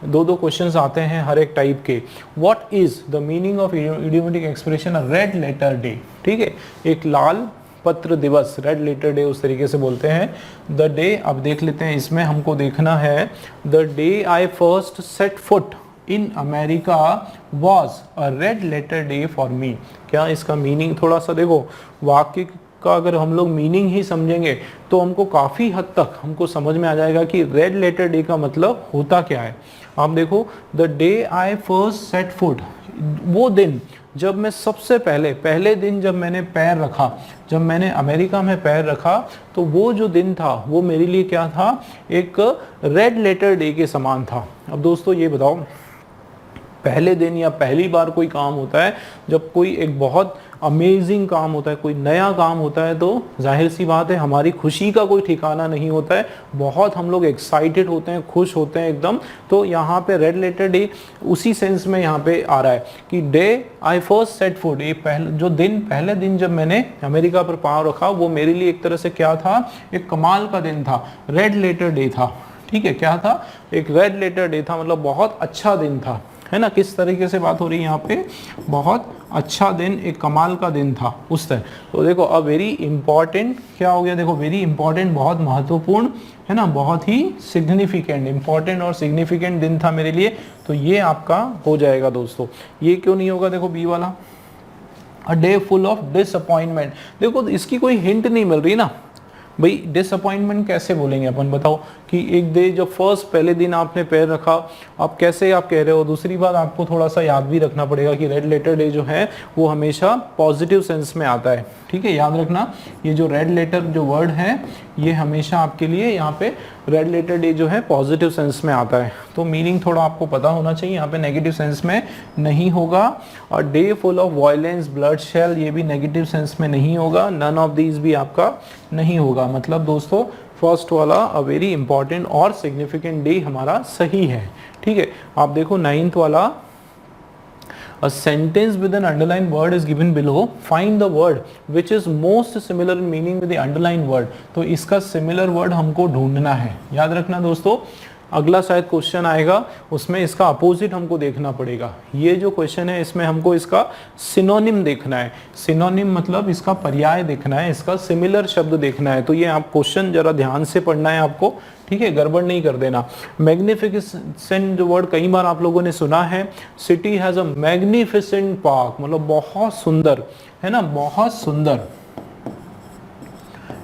2-2 क्वेश्चंस आते हैं हर एक टाइप के। What is the meaning of idiomatic expression a red letter day, ठीक है, एक लाल पत्र दिवस, रेड लेटर डे उस तरीके से बोलते हैं। द डे, अब देख लेते हैं, इसमें हमको देखना है the day I first set foot in America was a red letter day for me. क्या इसका मीनिंग थोड़ा सा देखो, वाक्य का अगर हम लोग मीनिंग ही समझेंगे तो हमको काफ़ी हद तक हमको समझ में आ जाएगा कि रेड लेटर डे का मतलब होता क्या है। आप देखो, the day I first set foot, वो दिन जब मैं सबसे पहले दिन जब मैंने पैर रखा, जब मैंने अमेरिका में पैर रखा, तो वो जो दिन था वो मेरे लिए क्या था, एक रेड लेटर डे के समान था। अब दोस्तों ये बताओ, पहले दिन या पहली बार कोई काम होता है, जब कोई एक बहुत अमेजिंग काम होता है, कोई नया काम होता है, तो जाहिर सी बात है हमारी खुशी का कोई ठिकाना नहीं होता है, बहुत हम लोग एक्साइटेड होते हैं, खुश होते हैं एकदम। तो यहाँ पे रेड लेटर डे उसी सेंस में यहाँ पे आ रहा है कि day I first set foot, ये पहले दिन जब मैंने अमेरिका पर पाँव रखा, वो मेरे लिए एक तरह से क्या था, एक कमाल का दिन था, रेड लेटर डे था। ठीक है, क्या था, एक रेड लेटर डे था, मतलब बहुत अच्छा दिन था, है ना। किस तरीके से बात हो रही है यहाँ पे, बहुत अच्छा दिन, एक कमाल का दिन था उस तरह। तो देखो अब वेरी इंपॉर्टेंट क्या हो गया, देखो वेरी इंपॉर्टेंट, बहुत महत्वपूर्ण, है ना, बहुत ही सिग्निफिकेंट, इंपॉर्टेंट और सिग्निफिकेंट दिन था मेरे लिए। तो ये आपका हो जाएगा दोस्तों। ये क्यों नहीं होगा, देखो बी वाला, a day full of disappointment. देखो इसकी कोई हिंट नहीं मिल रही ना भाई, डिसअपॉइंटमेंट कैसे बोलेंगे अपन, बताओ कि एक डे जब पहले दिन आपने पैर रखा, आप कैसे आप कह रहे हो। दूसरी बात आपको थोड़ा सा याद भी रखना पड़ेगा कि रेड लेटर डे जो है वो हमेशा पॉजिटिव सेंस में आता है। ठीक है, याद रखना, ये जो रेड लेटर जो वर्ड है ये हमेशा आपके लिए यहाँ पे रेड लेटर डे जो है पॉजिटिव सेंस में आता है। तो मीनिंग थोड़ा आपको पता होना चाहिए, यहाँ पे नेगेटिव सेंस में नहीं होगा। और day full of violence bloodshed, ये भी नेगेटिव सेंस में नहीं होगा। नन ऑफ दीज भी आपका नहीं होगा। मतलब दोस्तों फर्स्ट वाला अ वेरी इंपॉर्टेंट और सिग्निफिकेंट डे हमारा सही है। ठीक है, आप देखो 9th वाला, a sentence with an underlined word is given below, find the word which is most similar in meaning with the underlined word। तो इसका similar word हमको ढूंढना है। याद रखना दोस्तों, अगला शायद क्वेश्चन आएगा उसमें इसका अपोजिट हमको देखना पड़ेगा। ये जो क्वेश्चन है इसमें हमको इसका सिनोनिम देखना है। सिनोनिम मतलब इसका पर्याय देखना है, इसका सिमिलर शब्द देखना है। तो ये आप क्वेश्चन जरा ध्यान से पढ़ना है आपको, ठीक है, गड़बड़ नहीं कर देना। मैग्निफिसेंट जो वर्ड कई बार आप लोगों ने सुना है, city has a magnificent park, मतलब बहुत सुंदर, है ना, बहुत सुंदर।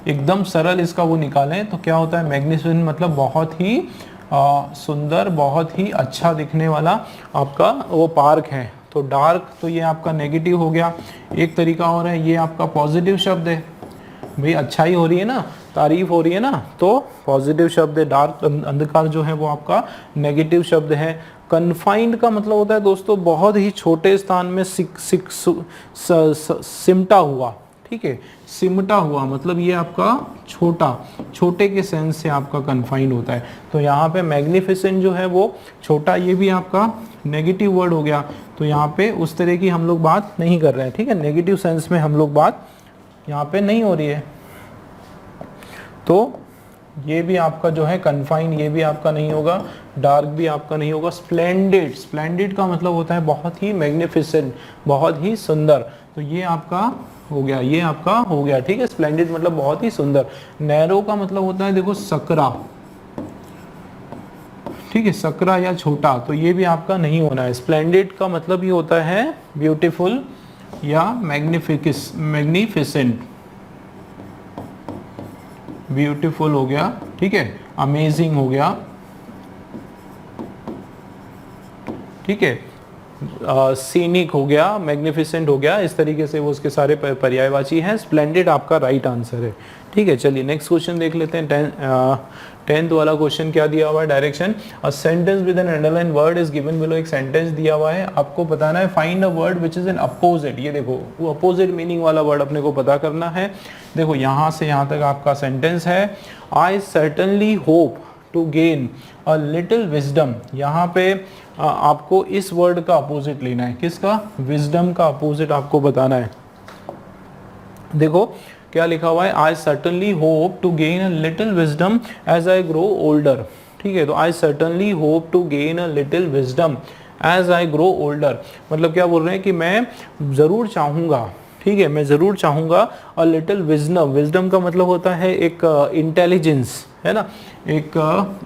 एकदम सरल इसका वो निकालें तो क्या होता है, मैग्निफिसेंट मतलब बहुत ही सुंदर, बहुत ही अच्छा दिखने वाला आपका वो पार्क है। तो डार्क, तो ये आपका नेगेटिव हो गया। एक तरीका और है, ये आपका पॉजिटिव शब्द है। भाई अच्छाई हो रही है ना, तारीफ हो रही है ना, तो पॉजिटिव शब्द है। डार्क अंधकार जो है वो आपका नेगेटिव शब्द है। कन्फाइंड का मतलब होता है दोस्तों बहुत ही छोटे स्थान में सिमटा हुआ। ठीक है, सिमटा हुआ मतलब ये आपका छोटा, छोटे के सेंस से आपका कन्फाइंड होता है। तो यहाँ पे मैग्निफिसेंट जो है वो छोटा, ये भी आपका नेगेटिव वर्ड हो गया। तो यहाँ पे उस तरह की हम लोग बात नहीं कर रहे हैं। ठीक है, नेगेटिव सेंस में हम लोग बात यहाँ पे नहीं हो रही है। तो ये भी आपका जो है कन्फाइंड, ये भी आपका नहीं होगा। डार्क भी आपका नहीं होगा। स्प्लेंडिड, स्प्लेंडिड का मतलब होता है बहुत ही मैग्निफिसेंट, बहुत ही सुंदर। तो ये आपका हो गया, ये आपका हो गया। ठीक है, स्प्लेंडिड मतलब बहुत ही सुंदर। नैरो का मतलब होता है देखो सकरा, ठीक है, सकरा या छोटा, तो ये भी आपका नहीं होना है। स्प्लेंडिड का मतलब ही होता है ब्यूटीफुल या मैग्निफिसेंट। ब्यूटीफुल हो गया, ठीक है, अमेजिंग हो गया, ठीक है, सीनिक हो गया, मैग्निफिसेंट हो गया। इस तरीके से वो उसके सारे पर्यायवाची हैं। स्प्लेंडिड आपका राइट आंसर है। ठीक है, चलिए नेक्स्ट क्वेश्चन देख लेते हैं। 10th वाला क्वेश्चन क्या दिया हुआ है, direction, a sentence with an underline word is given below. एक सेंटेंस दिया हुआ है, आपको बताना है find a word which is an opposite. ये देखो वो अपोजिट मीनिंग वाला वर्ड अपने को पता करना है। देखो यहाँ से यहाँ तक आपका सेंटेंस है, I certainly hope to gain a little wisdom. यहाँ पे आपको इस वर्ड का अपोजिट लेना है। किसका, विजडम का अपोजिट आपको बताना है। देखो क्या लिखा हुआ है, I certainly hope to gain a little wisdom as I grow older. ठीक है, तो I certainly hope to gain a little wisdom as I grow older, मतलब क्या बोल रहे हैं कि मैं जरूर चाहूँगा, ठीक है, मैं जरूर चाहूँगा अ लिटिल विजडम। विजडम का मतलब होता है एक इंटेलिजेंस, है ना, एक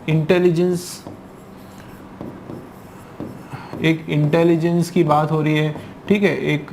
इंटेलिजेंस एक इंटेलिजेंस की बात हो रही है, ठीक है, एक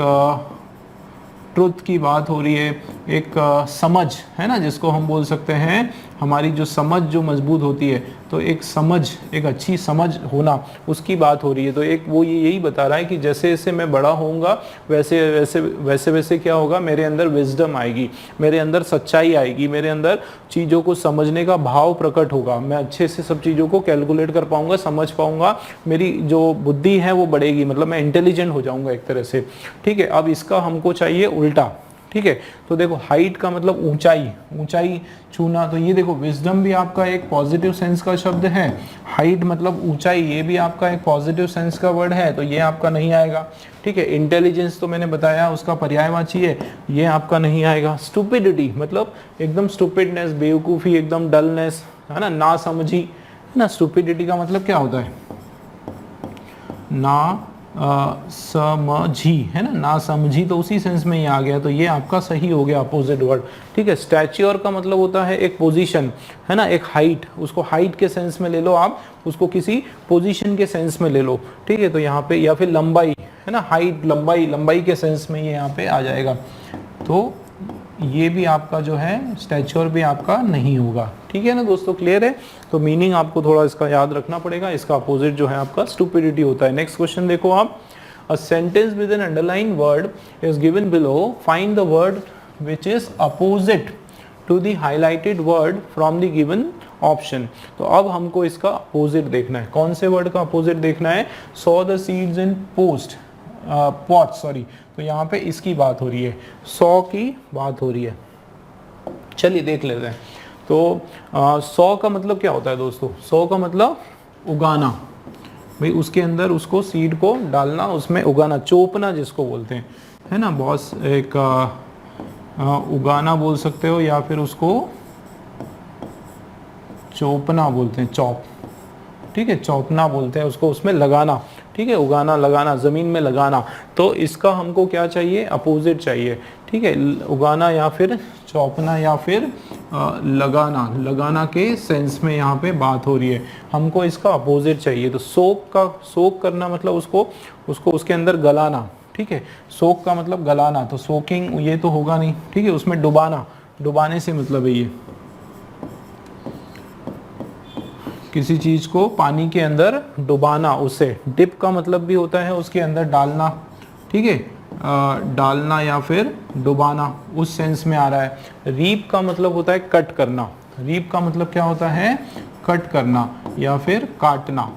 ट्रुथ की बात हो रही है, एक समझ है ना, जिसको हम बोल सकते हैं हमारी जो समझ जो मजबूत होती है, तो एक समझ, एक अच्छी समझ होना, उसकी बात हो रही है। तो एक वो यही बता रहा है कि जैसे जैसे मैं बड़ा होऊंगा वैसे वैसे वैसे वैसे क्या होगा, मेरे अंदर विजडम आएगी, मेरे अंदर सच्चाई आएगी, मेरे अंदर चीज़ों को समझने का भाव प्रकट होगा, मैं अच्छे से सब चीज़ों को कैलकुलेट कर पाऊंगा, समझ पाऊंगा, मेरी जो बुद्धि है वो बढ़ेगी, मतलब मैं इंटेलिजेंट हो जाऊंगा एक तरह से, ठीक है। अब इसका हमको चाहिए उल्टा, ठीक है। तो देखो हाइट का मतलब ऊंचाई, ऊंचाई छूना, तो ये देखो विजडम भी आपका एक पॉजिटिव सेंस का शब्द है, हाइट मतलब ऊंचाई, ये भी आपका एक पॉजिटिव सेंस का वर्ड है, तो ये आपका नहीं आएगा, ठीक है। इंटेलिजेंस तो मैंने बताया उसका पर्यायवाची है, ये आपका नहीं आएगा। स्टूपिडिटी मतलब एकदम स्टूपिडनेस, बेवकूफ़ी, एकदम डलनेस, है ना, ना समझी, है ना। स्टूपिडिटी का मतलब क्या होता है, ना समझी, है ना, ना समझी, तो उसी सेंस में ये आ गया, तो ये आपका सही हो गया अपोजिट वर्ड, ठीक है। स्टैच्योर का मतलब होता है एक पोजीशन, है ना, एक हाइट, उसको हाइट के सेंस में ले लो आप, उसको किसी पोजीशन के सेंस में ले लो, ठीक है। तो यहाँ पे, या फिर लंबाई, है ना, हाइट लंबाई, लंबाई के सेंस में ये यहाँ पे आ जाएगा, तो ये भी आपका जो है स्टैच्योर भी आपका नहीं होगा, ठीक है ना दोस्तों, क्लियर है। तो मीनिंग आपको थोड़ा इसका याद रखना पड़ेगा, इसका अपोजिट जो है आपका स्टूपिडिटी होता है। नेक्स्ट क्वेश्चन देखो आप, a sentence with an underline word is given below, find the word which is opposite to the highlighted word from the given option. तो अब हमको इसका अपोजिट देखना है, कौन से वर्ड का अपोजिट देखना है, saw the seeds in pot, sorry, तो यहाँ पे इसकी बात हो रही है, 100 की बात हो रही है। चलिए देख लेते हैं। तो 100 का मतलब क्या होता है दोस्तों, 100 का मतलब उगाना, भाई उसके अंदर उसको सीड को डालना, उसमें उगाना, चोपना जिसको बोलते हैं, है ना, बहुत एक उगाना बोल सकते हो, या फिर उसको चोपना बोलते हैं, चॉप, ठीक है, चौपना बोलते हैं उसको, उसमें लगाना, ठीक है, उगाना, लगाना, जमीन में लगाना। तो इसका हमको क्या चाहिए, अपोजिट चाहिए, ठीक है, उगाना या फिर चौपना या फिर लगाना, लगाना के सेंस में यहाँ पे बात हो रही है, हमको इसका अपोजिट चाहिए। तो सोक का, सोक करना मतलब उसको उसको उसके अंदर गलाना, ठीक है, सोक का मतलब गलाना, तो सोकिंग ये तो होगा नहीं, ठीक है, उसमें डुबाना, डुबाने से मतलब है ये किसी चीज को पानी के अंदर डुबाना, उसे डिप का मतलब भी होता है उसके अंदर डालना, ठीक है, डालना या फिर डुबाना, उस सेंस में आ रहा है। रीप का मतलब होता है कट करना, रीप का मतलब क्या होता है, कट करना या फिर काटना।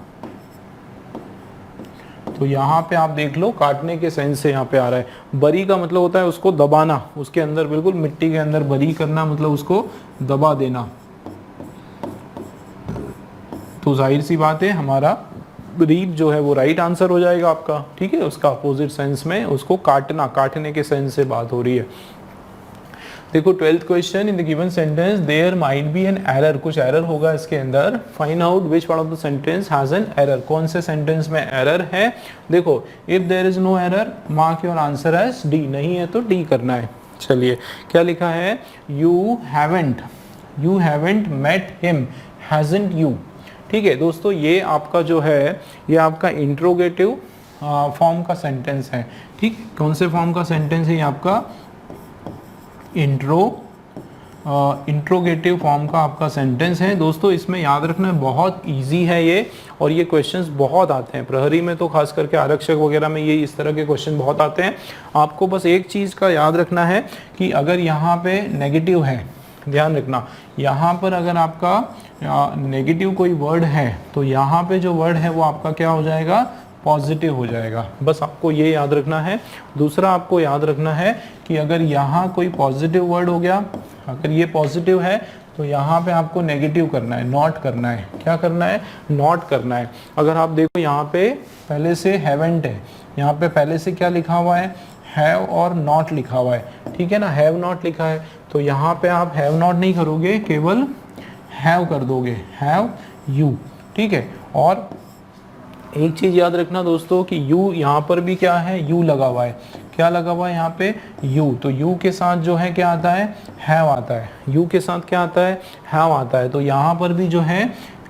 तो यहाँ पे आप देख लो काटने के सेंस से यहाँ पे आ रहा है। बरी का मतलब होता है उसको दबाना, उसके अंदर बिल्कुल मिट्टी के अंदर बरी करना, मतलब उसको दबा देना। तो जाहिर सी बात है हमारा रीप जो है वो राइट आंसर हो जाएगा आपका, ठीक है। उसका अपोजिट सेंस में उसको काटना, काटने के सेंस से बात हो रही है। देखो 12th question, in the given sentence there might be an error, कुछ एरर होगा इसके अंदर, find out which part of the sentence has an error, कौन से सेंटेंस में एरर है। देखो if there is no error mark your answer as D, नहीं है तो डी करना है। चलिए क्या लिखा है, you haven't met him, hasn't you, ठीक है दोस्तों। ये आपका जो है ये आपका इंट्रोगेटिव फॉर्म का सेंटेंस है, ठीक, कौन से फॉर्म का सेंटेंस है ये आपका, इंट्रोगेटिव फॉर्म का आपका सेंटेंस है दोस्तों। इसमें याद रखना बहुत इजी है ये, और ये क्वेश्चंस बहुत आते हैं प्रहरी में, तो खास करके आरक्षक वगैरह में ये इस तरह के क्वेश्चन बहुत आते हैं। आपको बस एक चीज़ का याद रखना है कि अगर यहाँ पे नेगेटिव है, ध्यान रखना, यहाँ पर अगर आपका नेगेटिव कोई वर्ड है तो यहाँ पे जो वर्ड है वो आपका क्या हो जाएगा, पॉजिटिव हो जाएगा, बस आपको ये याद रखना है। दूसरा आपको याद रखना है कि अगर यहाँ कोई पॉजिटिव वर्ड हो गया, अगर ये पॉजिटिव है तो यहाँ पे आपको नेगेटिव करना है, नॉट करना है, क्या करना है, नॉट करना है। अगर आप देखो यहाँ पे पहले से हैवेंट है, यहाँ पे पहले से क्या लिखा हुआ है, हैव और नॉट लिखा हुआ है, ठीक है ना, हैव नॉट लिखा है, तो यहाँ पे आप हैव नॉट नहीं करोगे, केवल हैव कर दोगे, हैव यू, ठीक है। और एक चीज याद रखना दोस्तों कि यू यहाँ पर भी क्या है, यू लगा हुआ है, क्या लगा हुआ है यहाँ पे, यू, तो यू के साथ जो है क्या आता है, हैव आता है, यू के साथ क्या आता है, हैव आता है, तो यहाँ पर भी जो है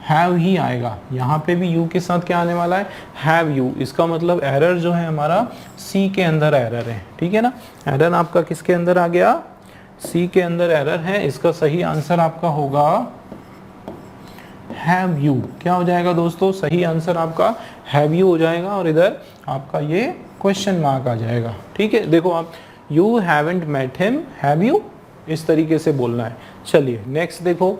हैव ही आएगा। यहाँ पे भी यू के साथ क्या आने वाला है, हैव यू। इसका मतलब एरर जो है हमारा सी के अंदर एरर है, ठीक है ना। एरर आपका किसके अंदर आ गया, सी के अंदर एरर है। इसका सही आंसर आपका होगा हैव यू। क्या हो जाएगा दोस्तों, सही आंसर आपका हैव यू हो जाएगा और इधर आपका ये क्वेश्चन मार्क आ जाएगा, ठीक है। देखो आप, you haven't met him, have you, इस तरीके से बोलना है। चलिए नेक्स्ट देखो,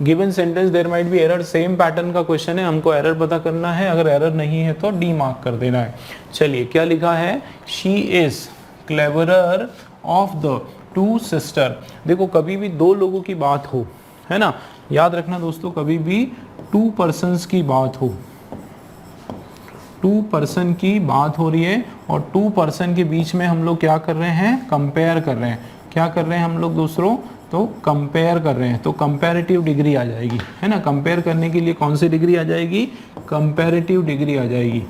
given sentence there might be error, same pattern का क्वेश्चन है, हमको एरर पता करना है। अगर एरर नहीं है तो डी मार्क कर देना है। चलिए क्या लिखा है, she is cleverer of the two sister. देखो कभी भी दो लोगों की बात हो, है ना, याद रखना दोस्तों, कभी भी टू पर्सन्स की बात हो, टू पर्सन की बात हो रही है और टू पर्सन के बीच में हम लोग क्या कर रहे हैं, कंपेयर कर रहे हैं। क्या कर रहे हैं हम लोग दोस्तों, तो कंपेयर कर रहे हैं, तो कंपैरेटिव डिग्री आ जाएगी, है ना। कंपेयर करने के लिए कौन सी डिग्री आ जाएगी, कंपैरेटिव डिग्री आ जाएगी।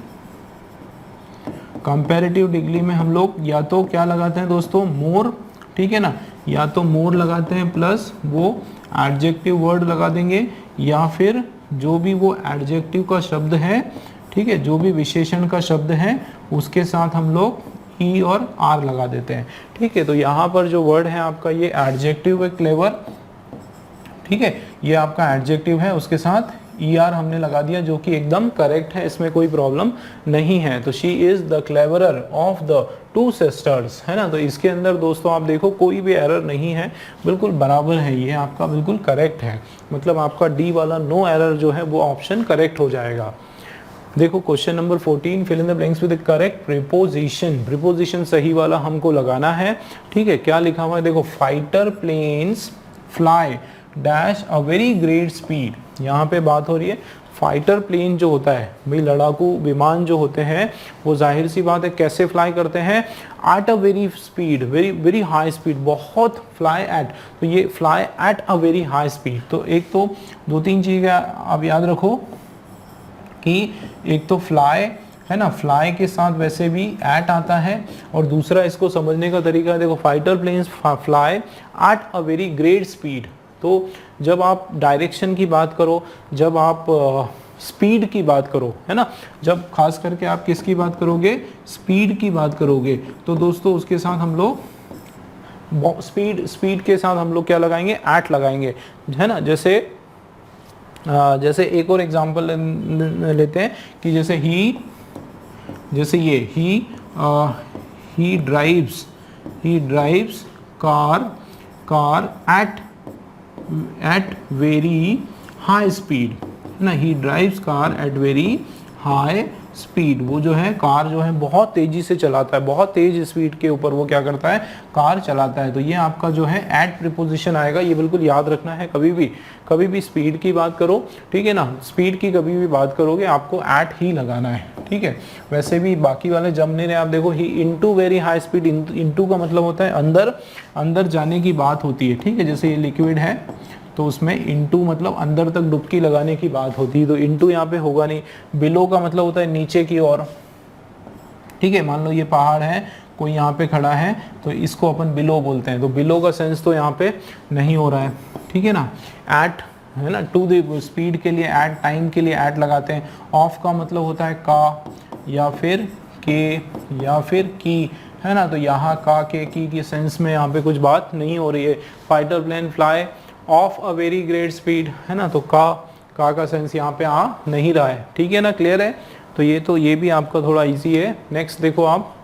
कंपैरेटिव डिग्री में हम लोग या तो क्या लगाते हैं दोस्तों, मोर, ठीक है ना, या तो मोर लगाते हैं प्लस वो एडजेक्टिव वर्ड लगा देंगे, या फिर जो भी वो एडजेक्टिव का शब्द है, ठीक है, जो भी विशेषण का शब्द है उसके साथ हम लोग ई और आर लगा देते हैं, ठीक है। तो यहाँ पर जो वर्ड है आपका ये एडजेक्टिव है, क्लेवर, ठीक है, ये आपका एडजेक्टिव है, उसके साथ ई आर हमने लगा दिया जो कि एकदम करेक्ट है, इसमें कोई प्रॉब्लम नहीं है। तो she is the cleverer of the two sisters, है ना। तो इसके अंदर दोस्तों आप देखो कोई भी एरर नहीं है, बिल्कुल बराबर है, ये आपका बिल्कुल करेक्ट है। मतलब आपका डी वाला नो एरर जो है वो ऑप्शन करेक्ट हो जाएगा। देखो question number 14, fill in the blanks with the correct preposition. Preposition सही वाला हमको लगाना है, ठीक है। क्या लिखा हुआ है, देखो fighter planes fly dash a very great speed. यहाँ पे बात हो रही है फाइटर प्लेन जो होता है, भाई लड़ाकू विमान जो होते हैं वो जाहिर सी बात है कैसे फ्लाई करते हैं, eight a very speed, very very high speed, बहुत फ्लाई एट, तो ये fly at a very high speed. तो एक तो दो तीन चीज़ें आप याद रखो कि एक तो फ्लाई है ना, फ्लाई के साथ वैसे भी एट आता है, और दूसरा इसको समझने का तरीका है, देखो fighter planes fly at a very great speed. तो जब आप डायरेक्शन की बात करो, जब आप स्पीड की बात करो, है ना, जब खास करके आप किसकी बात करोगे, स्पीड की बात करोगे, तो दोस्तों उसके साथ हम लोग स्पीड के साथ हम लोग क्या लगाएंगे, एट लगाएंगे, है ना। जैसे एक और एग्जांपल लेते हैं कि जैसे ही drives car at very high speed, है ना। ही drives car at very high speed, वो जो है कार जो है बहुत तेजी से चलाता है, बहुत तेज स्पीड के ऊपर वो क्या करता है, कार चलाता है। तो ये आपका जो है एट प्रीपोजिशन आएगा, ये बिल्कुल याद रखना है। कभी भी स्पीड की बात करो, ठीक है ना, स्पीड की कभी भी बात करोगे आपको एट ही लगाना है, ठीक है। वैसे भी बाकी वाले जब नहीं रहे, आप देखो he into very high speed, into का मतलब होता है अंदर जाने की बात होती है, ठीक है। जैसे ये लिक्विड है तो उसमें इनटू मतलब अंदर तक डुबकी लगाने की बात होती है, तो इनटू यहाँ पे होगा नहीं। बिलो का मतलब होता है नीचे की ओर, ठीक है। मान लो ये पहाड़ है, कोई यहाँ पे खड़ा है तो इसको अपन बिलो बोलते हैं, तो बिलो का सेंस तो यहाँ पे नहीं हो रहा है, ठीक है ना। एट है ना, टू द स्पीड के लिए एट, टाइम के लिए एट लगाते हैं। ऑफ का मतलब होता है का या फिर के या फिर की, है ना। तो यहाँ का के की सेंस में यहाँ पे कुछ बात नहीं हो रही है। Fighter plane fly of a very great speed, है ना, तो का सेंस यहाँ पे आ नहीं रहा है, ठीक है ना, क्लियर है। तो ये भी आपका थोड़ा इजी है। नेक्स्ट देखो आप,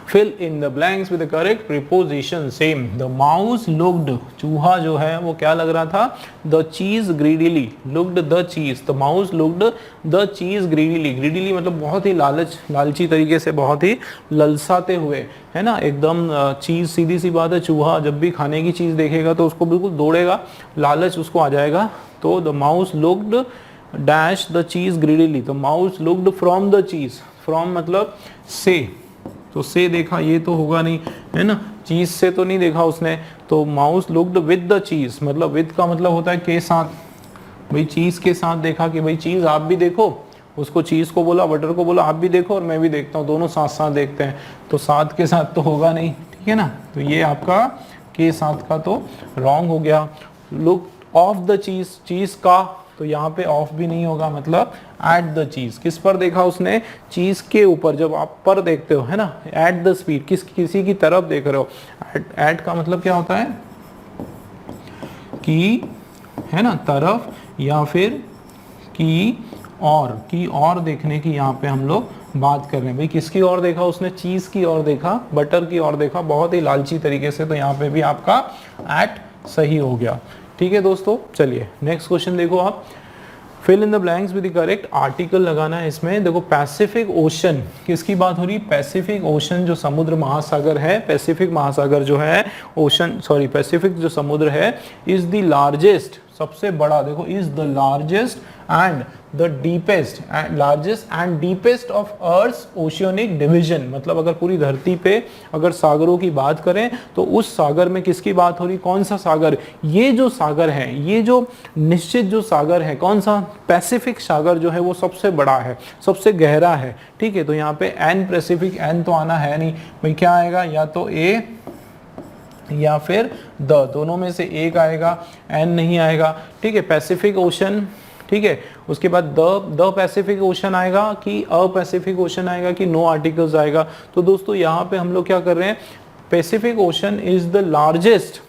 fill in the blanks with the correct preposition. Same, the mouse looked, चूहा जो है वो क्या लग रहा था, द चीज ग्रीडीली, लुक्ड द चीज, द माउस लुक्ड द चीज ग्रीडीली। ग्रीडीली मतलब बहुत ही लालची तरीके से, बहुत ही ललसाते हुए, है ना, एकदम चीज, सीधी सी बात है, चूहा जब भी खाने की चीज देखेगा तो उसको बिल्कुल दौड़ेगा, लालच उसको आ जाएगा। तो the mouse looked dash the चीज ग्रीडीली, तो माउस लुक्ड फ्रॉम द चीज, फ्रॉम मतलब से, तो से देखा, ये तो होगा नहीं, है ना, चीज से तो नहीं देखा उसने। तो माउस लुक्ड विद द चीज, मतलब विद का मतलब होता है के साथ, भाई चीज के साथ देखा कि भाई चीज आप भी देखो, उसको चीज को बोला, बटर को बोला आप भी देखो और मैं भी देखता हूँ, दोनों साथ साथ देखते हैं, तो साथ के साथ तो होगा नहीं, ठीक है ना। तो ये आपका के साथ का तो रॉन्ग हो गया। लुक ऑफ द चीज, चीज का, तो यहाँ पे ऑफ भी नहीं होगा, मतलब एट द चीज। किस पर देखा उसने? चीज के ऊपर। जब आप पर देखते हो है ना, एट द स्पीड, किसी की तरफ देख रहे हो। एट का मतलब क्या होता है? की, है ना, तरफ, या फिर की और देखने की यहाँ पे हम लोग बात कर रहे हैं। भाई किसकी ओर देखा उसने? चीज की ओर देखा, बटर की ओर देखा, बहुत ही लालची तरीके से। तो यहाँ पे भी आपका एट सही हो गया। ठीक है दोस्तों, चलिए नेक्स्ट क्वेश्चन देखो आप। Fill in the blanks with the correct article लगाना है इसमें। देखो पैसिफिक ओशन, किसकी बात हो रही है? पैसिफिक ओशन जो समुद्र महासागर है, पैसिफिक महासागर जो है, ओशन सॉरी पैसिफिक जो समुद्र है, इज द लार्जेस्ट, सबसे बड़ा। देखो is the largest and the deepest, largest and deepest of earth oceanic division. मतलब अगर पूरी धरती पे अगर सागरों की बात करें तो उस सागर में किसकी बात हो रही? कौन सा सागर? ये जो सागर है, ये जो निश्चित जो सागर है, कौन सा? पैसिफिक सागर जो है वो सबसे बड़ा है, सबसे गहरा है। ठीक है, तो यहाँ पे एन पैसिफिक, एन तो आना है नहीं भाई, क्या आएगा? या तो ए या फिर द, दोनों में से एक आएगा, एन नहीं आएगा। ठीक है, पैसिफिक ओशन। ठीक है, उसके बाद द पैसिफिक ओशन आएगा कि अ पैसिफिक ओशन आएगा कि नो आर्टिकल्स आएगा। तो दोस्तों यहाँ पे हम लोग क्या कर रहे हैं? Pacific ocean is the largest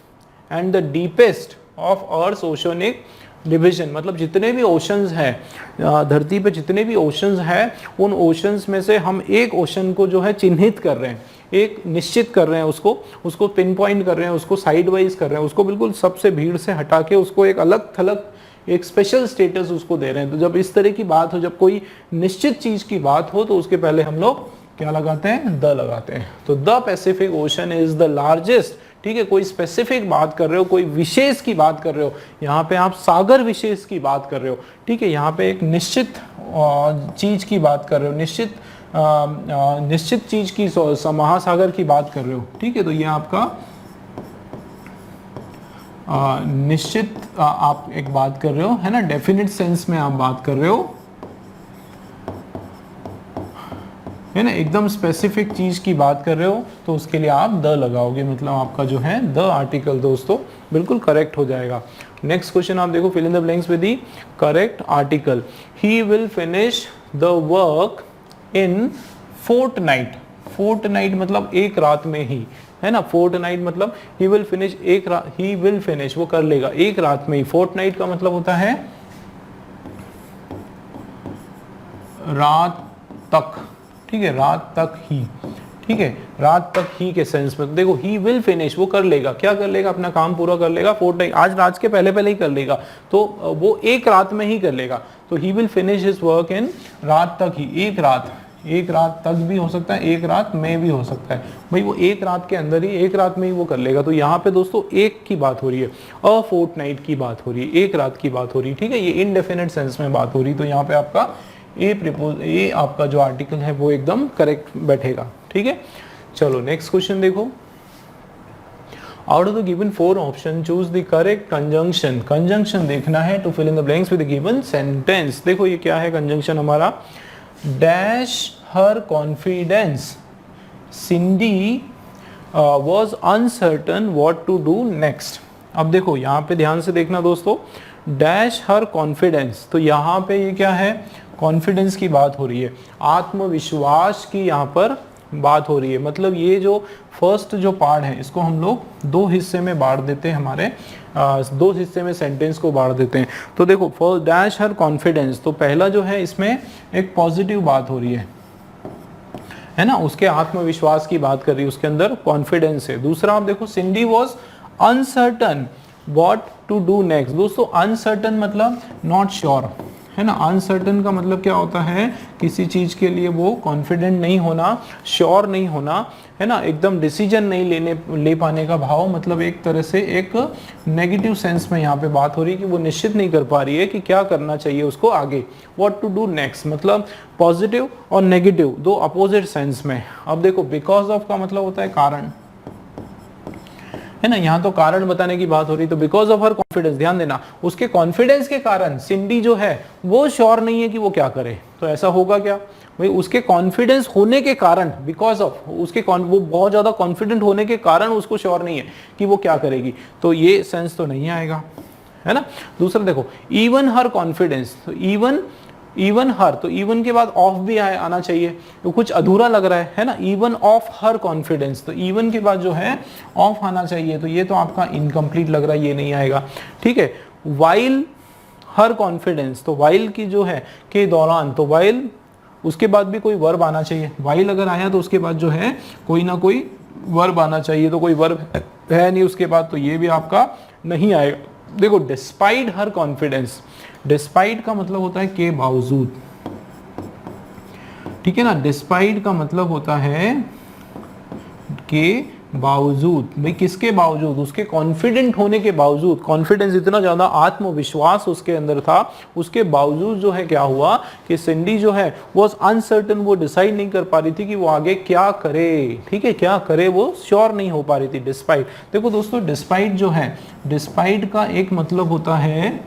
and the deepest of earth oceanic division. मतलब जितने भी ओशंस हैं धरती पे, जितने भी ओशंस हैं, उन ओशंस में से हम एक ओशन को जो है चिन्हित कर रहे हैं, एक निश्चित कर रहे हैं, उसको पिन पॉइंट कर रहे हैं, उसको साइड वाइज कर रहे हैं, उसको बिल्कुल सबसे भीड़ से हटा के उसको एक अलग थलग, एक स्पेशल स्टेटस उसको दे रहे हैं। तो जब इस तरह की बात हो, जब कोई निश्चित चीज की बात हो, तो उसके पहले हम लोग क्या लगाते हैं? द लगाते हैं। तो the Pacific ocean is the largest. ठीक है, कोई स्पेसिफिक बात कर रहे हो, कोई विशेष की बात कर रहे हो, यहाँ पे आप सागर विशेष की बात कर रहे हो। ठीक है, यहाँ पे एक निश्चित चीज की बात कर रहे हो, निश्चित चीज की, महासागर की बात कर रहे हो। ठीक है, तो ये आपका निश्चित आप एक बात कर रहे हो, है ना, डेफिनेट सेंस में आप बात कर रहे हो, है ना, एकदम स्पेसिफिक चीज की बात कर रहे हो, तो उसके लिए आप द लगाओगे। मतलब आपका जो है द आर्टिकल दोस्तों बिल्कुल करेक्ट हो जाएगा। नेक्स्ट क्वेश्चन आप देखो, fill in the blanks with the correct article. He will finish the work in fortnight. Fortnight मतलब एक रात में ही, है ना। फोर्टनाइट मतलब ही विल फिनिश, एक रात, ही विल फिनिश वो कर लेगा एक रात में ही। फोर्टनाइट का मतलब होता है रात तक। ठीक है, रात तक ही। ठीक है, रात तक ही के सेंस में। देखो ही विल फिनिश वो कर लेगा, क्या कर लेगा? अपना काम पूरा कर लेगा। फोर्टनाइट आज रात के पहले पहले ही कर लेगा, तो वो एक रात में ही कर लेगा। तो ही will finish his work in, रात तक ही, एक रात, एक रात तक भी हो सकता है, एक रात में भी हो सकता है। भाई वो एक रात के अंदर ही, एक रात में ही वो कर लेगा। तो यहाँ पे दोस्तों एक की बात हो रही है, अ फोर्टनाइट की बात हो रही है, एक रात की बात हो रही है। ठीक है, ये इनडेफिनेट सेंस में बात हो रही है। तो यहाँ पे आपका ए आपका जो आर्टिकल है वो एकदम करेक्ट बैठेगा। ठीक है, चलो नेक्स्ट क्वेश्चन देखो। Out of the given 4 option choose the correct conjunction. Conjunction देखना है to fill in the blanks with the given sentence. देखो ये क्या है कंजंक्शन हमारा? Dash her confidence, Cindy was uncertain what to do next. अब देखो यहाँ पे ध्यान से देखना दोस्तों, डैश हर कॉन्फिडेंस, तो यहाँ पे ये क्या है? कॉन्फिडेंस की बात हो रही है, आत्मविश्वास की यहाँ पर बात हो रही है। मतलब ये जो फर्स्ट जो पार्ट है इसको हम लोग 2 हिस्से में बांट देते हैं, हमारे 2 हिस्से में सेंटेंस को बांट देते हैं। तो देखो फर्स्ट डैश हर कॉन्फिडेंस, तो पहला जो है इसमें एक पॉजिटिव बात हो रही है ना, उसके आत्मविश्वास की बात कर रही है, उसके अंदर कॉन्फिडेंस है। दूसरा आप देखो Cindy was uncertain what to do next. दोस्तों अनसर्टन मतलब नॉट श्योर, है ना। अनसर्टन का मतलब क्या होता है? किसी चीज के लिए वो कॉन्फिडेंट नहीं होना, श्योर नहीं होना, है ना, एकदम डिसीजन नहीं ले पाने का भाव। मतलब एक तरह से एक नेगेटिव सेंस में यहाँ पे बात हो रही है कि वो निश्चित नहीं कर पा रही है कि क्या करना चाहिए उसको आगे। व्हाट टू डू नेक्स्ट मतलब पॉजिटिव और नेगेटिव, 2 अपोजिट सेंस में। अब देखो बिकॉज ऑफ का मतलब होता है कारण, है ना, यहाँ तो कारण बताने की बात हो रही। तो बिकॉज ऑफ हर कॉन्फिडेंस, ध्यान देना, उसके कॉन्फिडेंस के कारण सिंडी जो है वो श्योर नहीं है कि वो क्या करे। तो ऐसा होगा क्या भाई? उसके कॉन्फिडेंस होने के कारण, बिकॉज ऑफ उसके वो बहुत ज्यादा कॉन्फिडेंट होने के कारण उसको श्योर नहीं है कि वो क्या करेगी। तो ये सेंस तो नहीं आएगा, है ना। दूसरा देखो इवन हर कॉन्फिडेंस, तो इवन हर, तो इवन के बाद ऑफ भी आना चाहिए, तो कुछ अधूरा लग रहा है ना। इवन ऑफ हर कॉन्फिडेंस, तो इवन के बाद जो है ऑफ आना चाहिए, तो ये तो आपका इनकम्प्लीट लग रहा है, ये नहीं आएगा। ठीक है, वाइल हर कॉन्फिडेंस, तो वाइल की जो है के दौरान, तो वाइल उसके बाद भी कोई वर्ब आना चाहिए। वाइल अगर आया तो उसके बाद जो है कोई ना कोई वर्ब आना चाहिए, तो कोई वर्ब है नहीं उसके बाद, तो ये भी आपका नहीं आएगा। देखो डिस्पाइट हर कॉन्फिडेंस, डिस्पाइट का मतलब होता है के बावजूद, ठीक है ना। डिस्पाइट का मतलब होता है के बावजूद, भाई किसके बावजूद, उसके कॉन्फिडेंट होने के बावजूद, कॉन्फिडेंस इतना ज्यादा, आत्मविश्वास उसके अंदर था, उसके बावजूद जो है क्या हुआ कि सिंडी जो है वॉज अनसर्टन, वो डिसाइड नहीं कर पा रही थी कि वो आगे क्या करे, ठीक है, क्या करे, वो श्योर नहीं हो पा रही थी। डिस्पाइट, देखो दोस्तों डिस्पाइट जो है, डिस्पाइट का एक मतलब होता है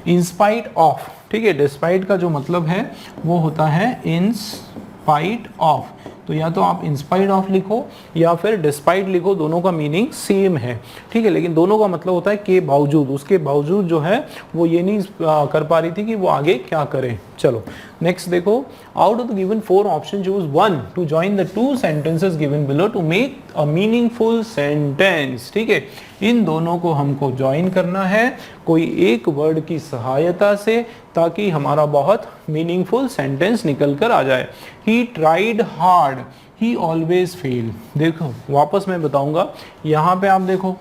इंस्पाइट ऑफ, ठीक है। डिस्पाइट का जो मतलब है वो होता है इंस्पाइट ऑफ, तो या तो आप इंस्पाइट ऑफ लिखो या फिर डिस्पाइट लिखो, दोनों का मीनिंग सेम है, ठीक है, लेकिन दोनों का मतलब होता है के बावजूद, उसके बावजूद जो है वो ये नहीं कर पा रही थी कि वो आगे क्या करे। चलो नेक्स्ट देखो, out of the given 4 option choose 1 to join the 2 sentences given below to make a meaningful sentence, ठीक है। इन दोनों को हमको ज्वाइन करना है कोई एक वर्ड की सहायता से, ताकि हमारा बहुत मीनिंगफुल सेंटेंस निकल कर आ जाए। He tried hard, he always fail. देखो वापस मैं बताऊंगा, यहाँ पे आप देखो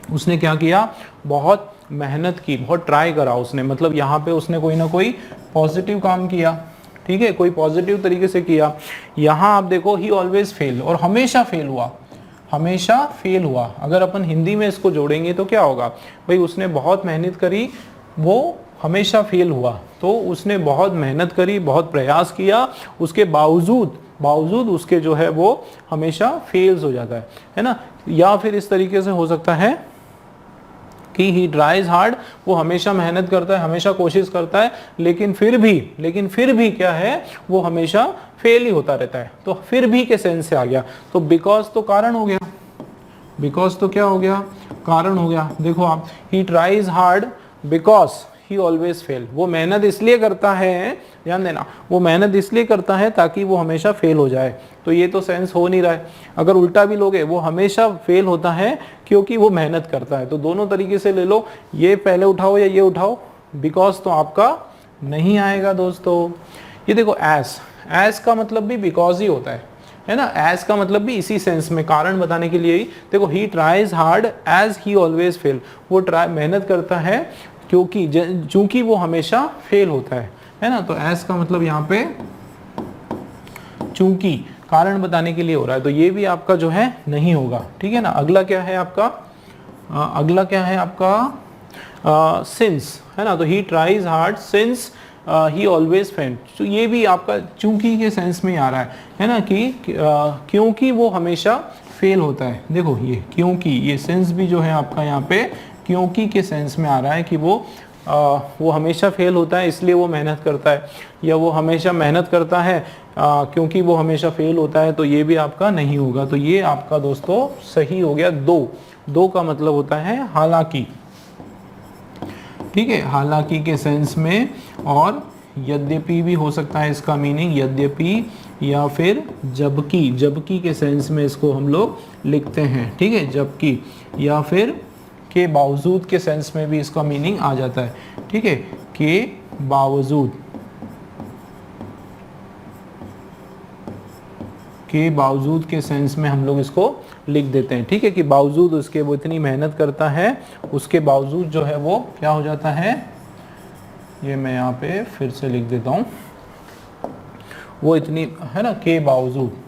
उसने क्या किया, बहुत मेहनत की, बहुत ट्राई करा उसने, मतलब यहाँ पे उसने कोई ना कोई पॉजिटिव काम किया, ठीक है, कोई पॉजिटिव तरीके से किया। यहाँ आप देखो ही ऑलवेज फेल, और हमेशा फेल हुआ, हमेशा फेल हुआ। अगर अपन हिंदी में इसको जोड़ेंगे तो क्या होगा, भाई उसने बहुत मेहनत करी, वो हमेशा फेल हुआ, तो उसने बहुत मेहनत करी, बहुत प्रयास किया, उसके बावजूद उसके जो है वो हमेशा फेल्स हो जाता है ना। या फिर इस तरीके से हो सकता है कि ही ट्राइज हार्ड, वो हमेशा मेहनत करता है, हमेशा कोशिश करता है, लेकिन फिर भी क्या है, वो हमेशा फेल ही होता रहता है। तो फिर भी के सेंस से आ गया, तो बिकॉज तो कारण हो गया, बिकॉज तो क्या हो गया, कारण हो गया। देखो आप, ही tries hard because he always fail, वो मेहनत इसलिए करता है, ध्यान देना, वो मेहनत इसलिए करता है ताकि वो हमेशा फेल हो जाए, तो ये तो सेंस हो नहीं रहा है। अगर उल्टा भी लोगे, वो हमेशा फेल होता है क्योंकि वो मेहनत करता है, तो दोनों तरीके से ले लो, ये पहले उठाओ या ये उठाओ, बिकॉज तो आपका नहीं आएगा दोस्तों। ये देखो एस का मतलब भी बिकॉज ही होता है ना, एज का मतलब भी इसी सेंस में, कारण बताने के लिए ही। देखो he tries hard as he always fail, वो मेहनत करता है चूंकि वो हमेशा फेल होता है ना। तो एज का मतलब यहाँ पे चूंकि, कारण बताने के लिए हो रहा है, तो ये भी आपका जो है नहीं होगा, ठीक है ना। अगला क्या है आपका, अगला क्या है आपका सिंस, है ना। तो ही tries hard since he always fail, तो ये भी आपका चूंकि के सेंस में आ रहा है ना, कि क्योंकि वो हमेशा फेल होता है। देखो ये क्योंकि, ये सेंस भी जो है आपका यहाँ पे क्योंकि के सेंस में आ रहा है कि वो हमेशा फेल होता है इसलिए वो मेहनत करता है, या वो हमेशा मेहनत करता है क्योंकि वो हमेशा फेल होता है, तो ये भी आपका नहीं होगा। तो ये आपका दोस्तों सही हो गया। दो का मतलब होता है हालांकि, ठीक है, हालांकि के सेंस में, और यद्यपि भी हो सकता है इसका मीनिंग, यद्यपि, या फिर जबकि के सेंस में इसको हम लोग लिखते हैं, ठीक है, जबकि, या फिर के बावजूद के सेंस में भी इसका मीनिंग आ जाता है, ठीक है, के बावजूद, के बावजूद के सेंस में हम लोग इसको लिख देते हैं, ठीक है, कि बावजूद उसके वो इतनी मेहनत करता है, उसके बावजूद जो है वो क्या हो जाता है, ये मैं यहाँ पे फिर से लिख देता हूँ, वो इतनी, है ना, के बावजूद,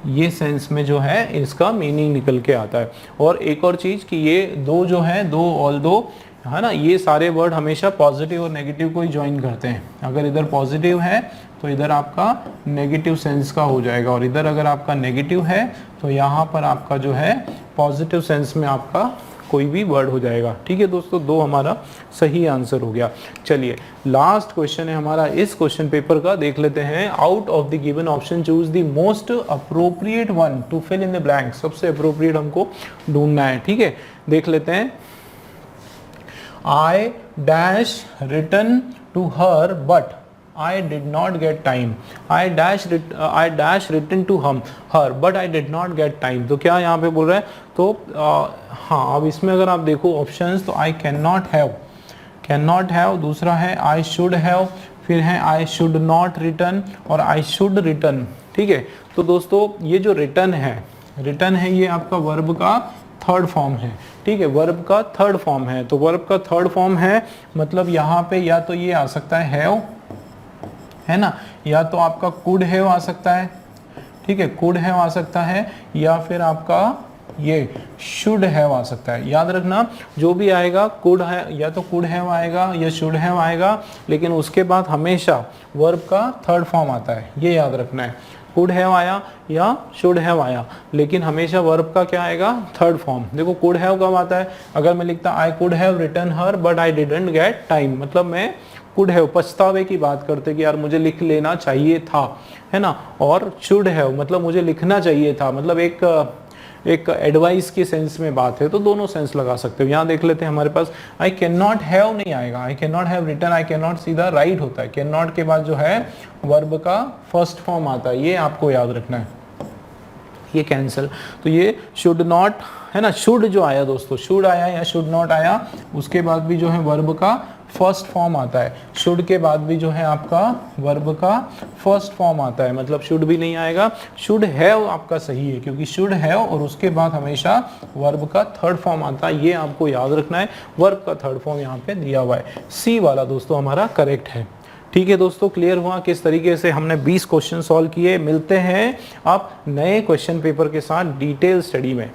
ये सेंस में जो है इसका मीनिंग निकल के आता है। और एक और चीज कि ये दो जो है, दो ऑल दो, है ना, ये सारे वर्ड हमेशा पॉजिटिव और नेगेटिव को ही ज्वाइन करते हैं। अगर इधर पॉजिटिव है तो इधर आपका नेगेटिव सेंस का हो जाएगा, और इधर अगर आपका नेगेटिव है तो यहाँ पर आपका जो है पॉजिटिव सेंस में आपका कोई भी वर्ड हो जाएगा। ठीक है दोस्तों, 2 हमारा सही आंसर हो गया। चलिए लास्ट क्वेश्चन है हमारा इस क्वेश्चन पेपर का, देख लेते हैं। Out of the given option choose the most appropriate one to fill in the blank. सबसे अप्रोप्रिएट हमको ढूंढना है। ठीक है, देख लेते हैं। I dash written to her but I did not get time. I dash written to her but I did not get time. तो क्या यहाँ पे बोल रहा है? तो हाँ, अब इसमें अगर आप देखो ऑप्शंस, तो I cannot have, दूसरा है I should have, फिर है I should not written और I should written। ठीक है, तो दोस्तों ये जो रिटर्न है ये आपका वर्ब का थर्ड फॉर्म है। ठीक है, वर्ब का थर्ड फॉर्म है। तो वर्ब का थर्ड फॉर्म है मतलब यहाँ पे या तो ये आ सकता है हैव, है ना, या तो आपका कुड हैव आ सकता है। ठीक है, कुड हैव आ सकता है, या फिर आपका ये शुड हैव आ सकता है। याद रखना जो भी आएगा कुड है, या तो कुड हैव आएगा या शुड हैव आएगा, लेकिन उसके बाद हमेशा वर्ब का थर्ड फॉर्म आता है, ये याद रखना है। कुड हैव आया या शुड हैव आया, लेकिन हमेशा वर्ब का क्या आएगा? Third form. देखो कुड हैव कब आता है? अगर मैं लिखता I could have written her but I didn't get time, मतलब मैं कुड हैव पछतावे की बात करते कि यार मुझे लिख लेना चाहिए था, है ना। और शुड हैव मतलब मुझे लिखना चाहिए था, मतलब एक एडवाइस की सेंस में बात है, तो दोनों सेंस लगा सकते हो। यहाँ देख लेते हैं हमारे पास आई कैन नॉट हैव नहीं आएगा, I can not have written, I can not सीधा राइट होता है। कैन नॉट के बाद जो है वर्ब का फर्स्ट फॉर्म आता है, ये आपको याद रखना है, ये कैंसल। तो ये शुड नॉट है ना, शुड जो आया दोस्तों, शुड आया या शुड नॉट आया, उसके बाद भी जो है वर्ब का फर्स्ट फॉर्म आता है। शुड के बाद भी जो है आपका वर्ब का फर्स्ट फॉर्म आता है, मतलब शुड भी नहीं आएगा। शुड हैव आपका सही है, क्योंकि शुड हैव और उसके बाद हमेशा वर्ब का थर्ड फॉर्म आता है, ये आपको याद रखना है। वर्ब का थर्ड फॉर्म यहाँ पे दिया हुआ है, सी वाला दोस्तों हमारा करेक्ट है। ठीक है दोस्तों, क्लियर हुआ किस तरीके से हमने 20 क्वेश्चन सॉल्व किए। मिलते हैं आप नए क्वेश्चन पेपर के साथ डिटेल स्टडी में।